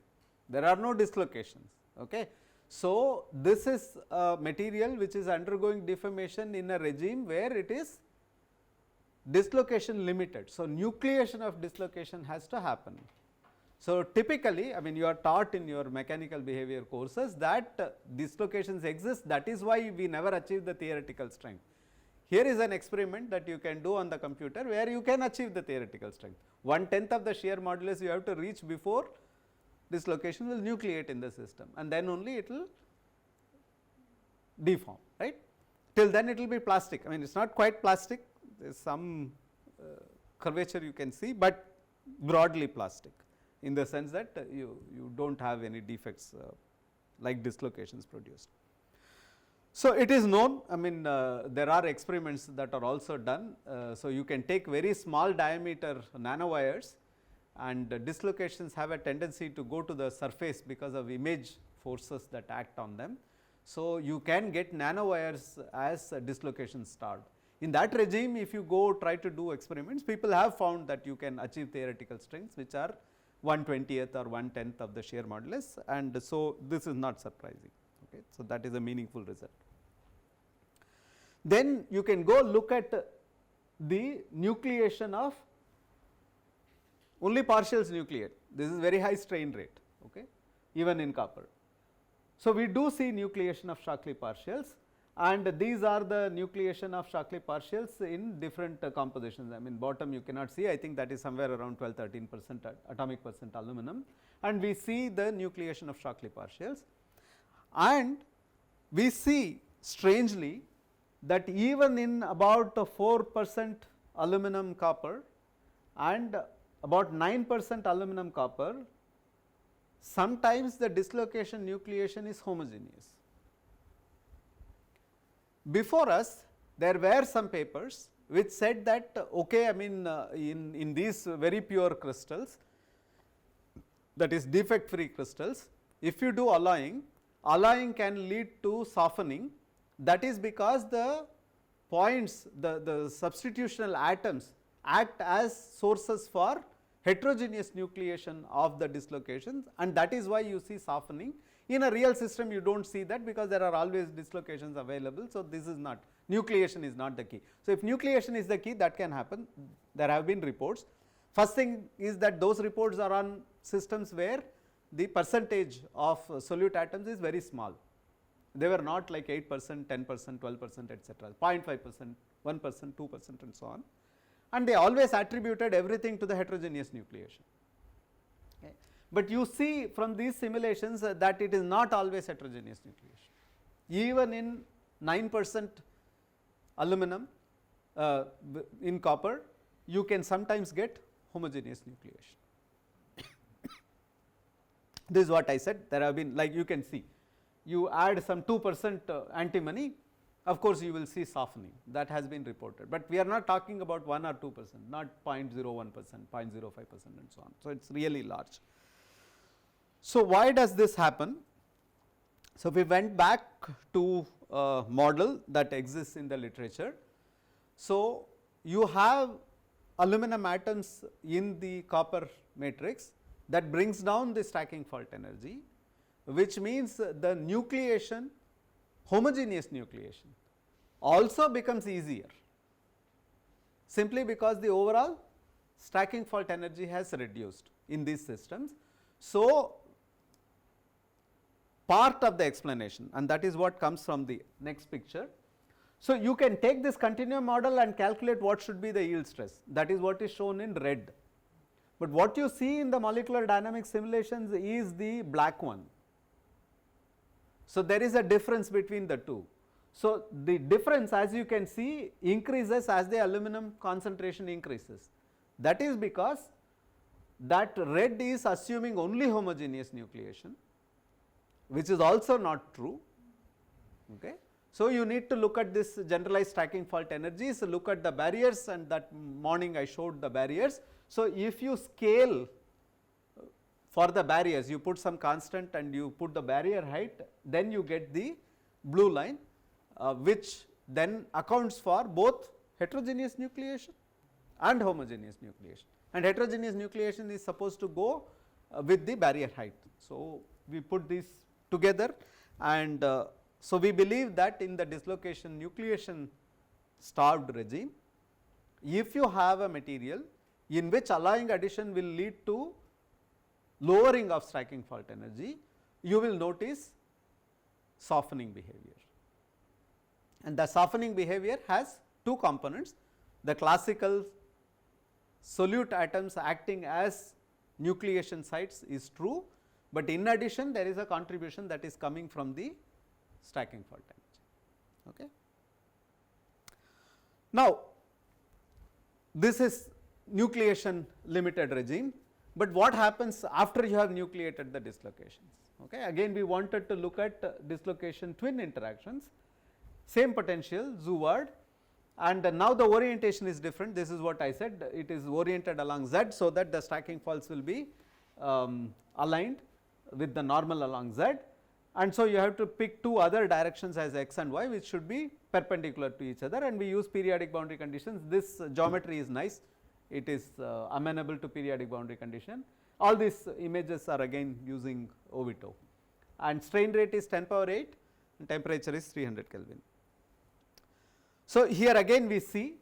there are no dislocations. Okay. So, this is a material which is undergoing deformation in a regime where it is dislocation limited. So, nucleation of dislocation has to happen. So, typically, I mean, you are taught in your mechanical behavior courses that dislocations exist, that is why we never achieve the theoretical strength. Here is an experiment that you can do on the computer where you can achieve the theoretical strength. 1/10 of the shear modulus you have to reach before dislocation will nucleate in the system, and then only it will deform, right. Till then it will be plastic. I mean, it is not quite plastic, there is some curvature you can see, but broadly plastic in the sense that you do not have any defects like dislocations produced. So, it is known, I mean, there are experiments that are also done. So, you can take very small diameter nanowires, and dislocations have a tendency to go to the surface because of image forces that act on them. So, you can get nanowires as dislocation starved. In that regime, if you go try to do experiments, people have found that you can achieve theoretical strengths which are 1/20th or 1/10th of the shear modulus, and so this is not surprising. Okay. So, that is a meaningful result. Then you can go look at the nucleation of only partials nucleate. This is very high strain rate, okay, even in copper. So, we do see nucleation of Shockley partials, and these are the nucleation of Shockley partials in different compositions. I mean, bottom you cannot see, I think that is somewhere around 12-13% atomic percent aluminum, and we see the nucleation of Shockley partials, and we see strangely that even in about 4% aluminum copper and about 9% aluminum copper, sometimes the dislocation nucleation is homogeneous. Before us, there were some papers which said that, okay, I mean, in these very pure crystals, that is defect free crystals, if you do alloying, alloying can lead to softening. That is because the points, the substitutional atoms act as sources for heterogeneous nucleation of the dislocations, and that is why you see softening. In a real system you do not see that because there are always dislocations available. So, this is not, nucleation is not the key. So, if nucleation is the key, that can happen. There have been reports. First thing is that those reports are on systems where the percentage of solute atoms is very small. They were not like 8%, 10%, 12%, etc., 0.5%, 1%, 2% and so on, and they always attributed everything to the heterogeneous nucleation. Okay. But you see from these simulations that it is not always heterogeneous nucleation. Even in 9% aluminum in copper, you can sometimes get homogeneous nucleation. This is what I said. There have been, like you can see, you add some 2% antimony, of course you will see softening, that has been reported, but we are not talking about 1 or 2%, not 0.01%, 0.05% and so on. So, it is really large. So, why does this happen? So, we went back to a model that exists in the literature. So, you have aluminum atoms in the copper matrix that brings down the stacking fault energy, which means the nucleation, homogeneous nucleation also becomes easier, simply because the overall stacking fault energy has reduced in these systems. So, part of the explanation, and that is what comes from the next picture. So, you can take this continuum model and calculate what should be the yield stress, that is what is shown in red. But what you see in the molecular dynamics simulations is the black one. So, there is a difference between the two. So, the difference, as you can see, increases as the aluminum concentration increases. That is because that red is assuming only homogeneous nucleation, which is also not true. Okay. So, you need to look at this generalized stacking fault energies, look at the barriers, and that morning I showed the barriers. So, if you scale for the barriers, you put some constant and you put the barrier height, then you get the blue line, which then accounts for both heterogeneous nucleation and homogeneous nucleation, and heterogeneous nucleation is supposed to go with the barrier height. So, we put these together, and so we believe that in the dislocation nucleation starved regime, if you have a material in which alloying addition will lead to lowering of stacking fault energy, you will notice softening behavior. And the softening behavior has two components: the classical solute atoms acting as nucleation sites is true, but in addition there is a contribution that is coming from the stacking fault energy. Okay. Now, this is nucleation limited regime, but what happens after you have nucleated the dislocations? Okay. Again, we wanted to look at dislocation twin interactions, same potential Zuward, and now the orientation is different. This is what I said, it is oriented along Z, so that the stacking faults will be aligned with the normal along Z, and so you have to pick two other directions as x and y, which should be perpendicular to each other, and we use periodic boundary conditions. This geometry is nice, it is amenable to periodic boundary condition. All these images are again using Ovito, and strain rate is 10 power 8 and temperature is 300 Kelvin. So, here again we see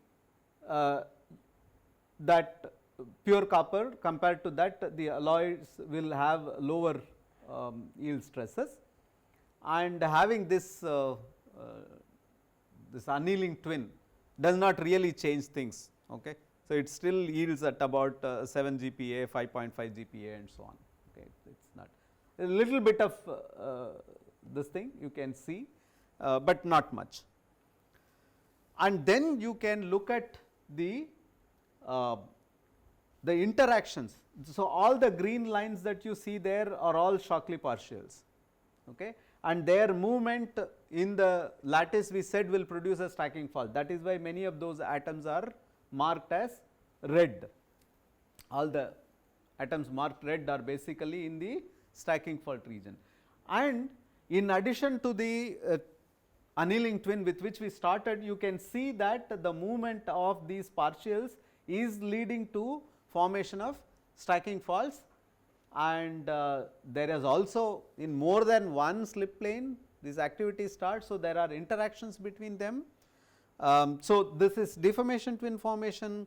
that pure copper, compared to that the alloys will have lower yield stresses, and having this this annealing twin does not really change things. Okay. So, it still yields at about 7 GPa, 5.5 GPa and so on. Okay. It is not a little bit of this thing you can see, but not much. And then you can look at the interactions. So, all the green lines that you see there are all Shockley partials, okay, and their movement in the lattice we said will produce a stacking fault. That is why many of those atoms are marked as red. All the atoms marked red are basically in the stacking fault region. And in addition to the annealing twin with which we started, you can see that the movement of these partials is leading to formation of stacking faults, and there is also in more than one slip plane this activity starts. So, there are interactions between them. So, this is deformation twin formation,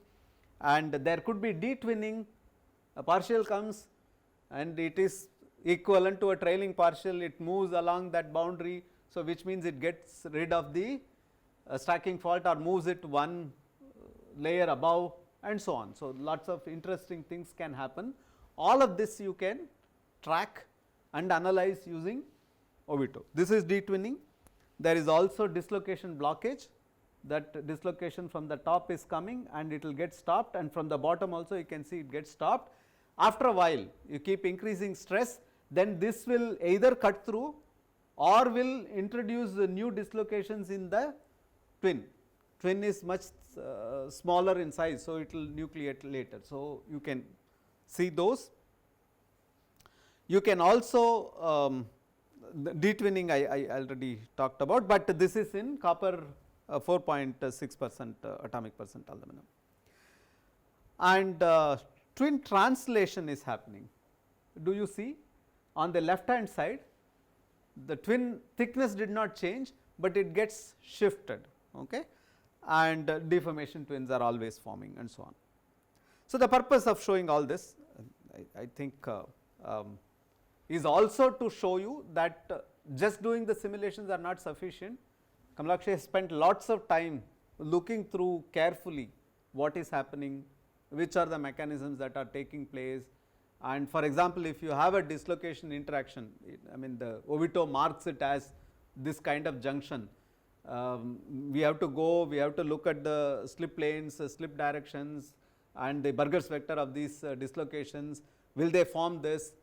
and there could be detwinning. A partial comes and it is equivalent to a trailing partial, it moves along that boundary. So, which means it gets rid of the stacking fault or moves it one layer above and so on. So, lots of interesting things can happen. All of this you can track and analyze using Ovito. This is detwinning. There is also dislocation blockage. That dislocation from the top is coming and it will get stopped, and from the bottom also you can see it gets stopped. After a while you keep increasing stress, then this will either cut through or will introduce new dislocations in the twin. Twin is much smaller in size, so it will nucleate later. So, you can see those. You can also detwinning I already talked about, but this is in copper 4.6% atomic percent aluminum. And twin translation is happening. Do you see on the left hand side the twin thickness did not change, but it gets shifted, okay, and deformation twins are always forming and so on. So, the purpose of showing all this I think is also to show you that just doing the simulations are not sufficient. Kamlakshi has spent lots of time looking through carefully what is happening, which are the mechanisms that are taking place, And for example, if you have a dislocation interaction, I mean the Ovito marks it as this kind of junction. We have to look at the slip planes, slip directions and the Burger's vector of these dislocations. Will they form this?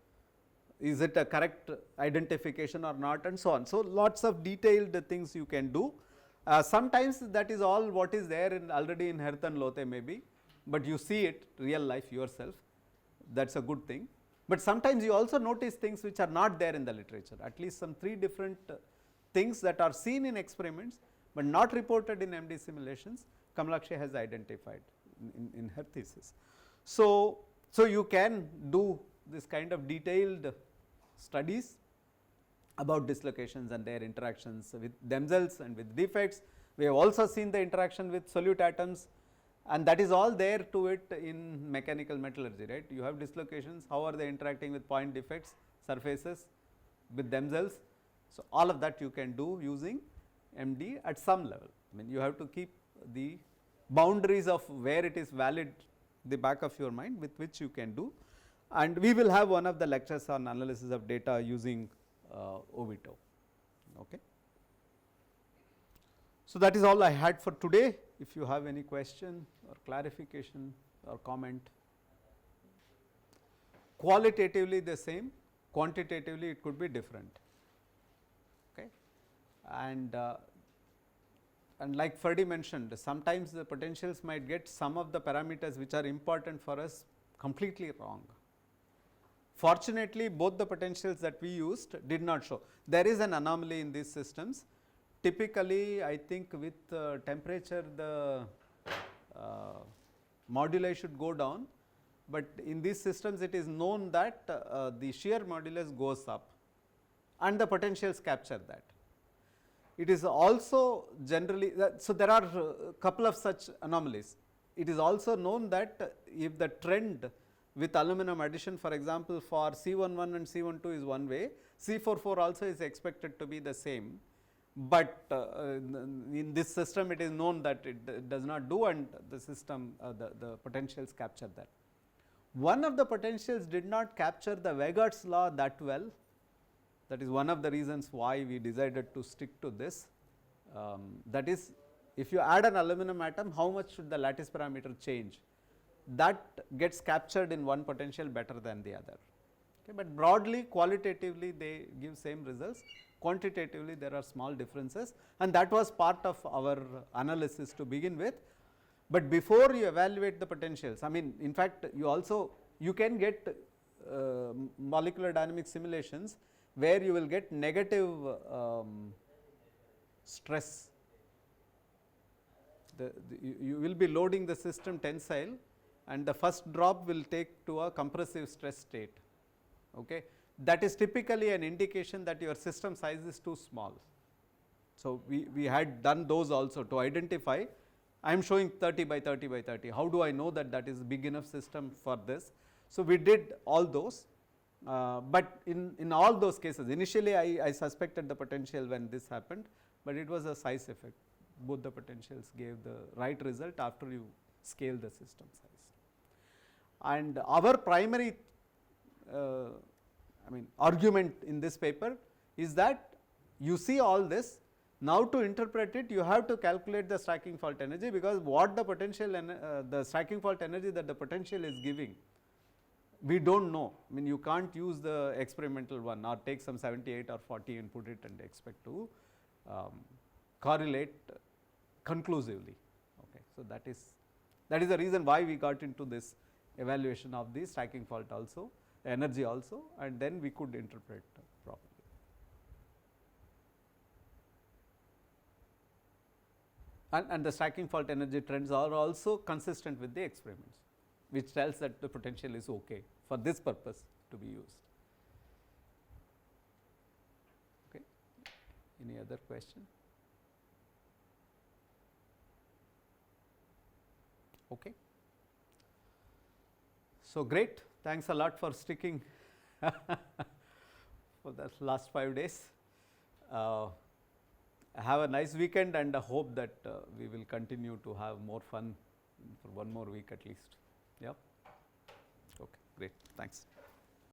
Is it a correct identification or not, and so on. So, lots of detailed things you can do. Sometimes that is all what is there already in Herth and Lothe maybe, but you see it real life yourself, that is a good thing. But sometimes you also notice things which are not there in the literature, at least some 3 different things that are seen in experiments, but not reported in MD simulations, Kamalakshi has identified in her thesis. So you can do this kind of detailed studies about dislocations and their interactions with themselves and with defects. We have also seen the interaction with solute atoms, and that is all there to it in mechanical metallurgy, right. You have dislocations, how are they interacting with point defects, surfaces, with themselves. So, all of that you can do using MD at some level. I mean, you have to keep the boundaries of where it is valid, the back of your mind, with which you can do. And we will have one of the lectures on analysis of data using Ovito. Okay. So, that is all I had for today. If you have any question or clarification or comment, qualitatively the same, quantitatively it could be different. Okay. And like Ferdi mentioned, sometimes the potentials might get some of the parameters which are important for us completely wrong. Fortunately, both the potentials that we used did not show. There is an anomaly in these systems. Typically, I think with temperature the moduli should go down, but in these systems it is known that the shear modulus goes up and the potentials capture that. It is also generally, so there are a couple of such anomalies. It is also known that if the trend with aluminum addition, for example, for C11 and C12 is one way, C44 also is expected to be the same, but in this system it is known that it does not do, and the system the potentials capture that. One of the potentials did not capture the Weygard's law that well. That is one of the reasons why we decided to stick to this. That is, if you add an aluminum atom, how much should the lattice parameter change? That gets captured in one potential better than the other. Okay, but broadly, qualitatively they give same results, quantitatively there are small differences, and that was part of our analysis to begin with. But before you evaluate the potentials, I mean, in fact, you can get molecular dynamic simulations where you will get negative stress. You will be loading the system tensile, and the first drop will take to a compressive stress state. Okay. That is typically an indication that your system size is too small. So, we had done those also to identify. I am showing 30 by 30 by 30. How do I know that that is a big enough system for this? So, we did all those, but in all those cases, initially I suspected the potential when this happened, but it was a size effect. Both the potentials gave the right result after you scale the system size. And our primary argument in this paper is that you see all this. Now, to interpret it, you have to calculate the stacking fault energy, because what the potential the stacking fault energy that the potential is giving, we do not know. I mean, you can't use the experimental one or take some 78 or 40 and put it and expect to correlate conclusively. Okay. So, that is the reason why we got into this evaluation of the stacking fault also, energy also, and then we could interpret properly. And the stacking fault energy trends are also consistent with the experiments, which tells that the potential is okay for this purpose to be used. Okay. Any other question? Okay. So, great. Thanks a lot for sticking for the last 5 days. Have a nice weekend, and I hope that we will continue to have more fun for one more week at least. Yeah. Okay, great. Thanks.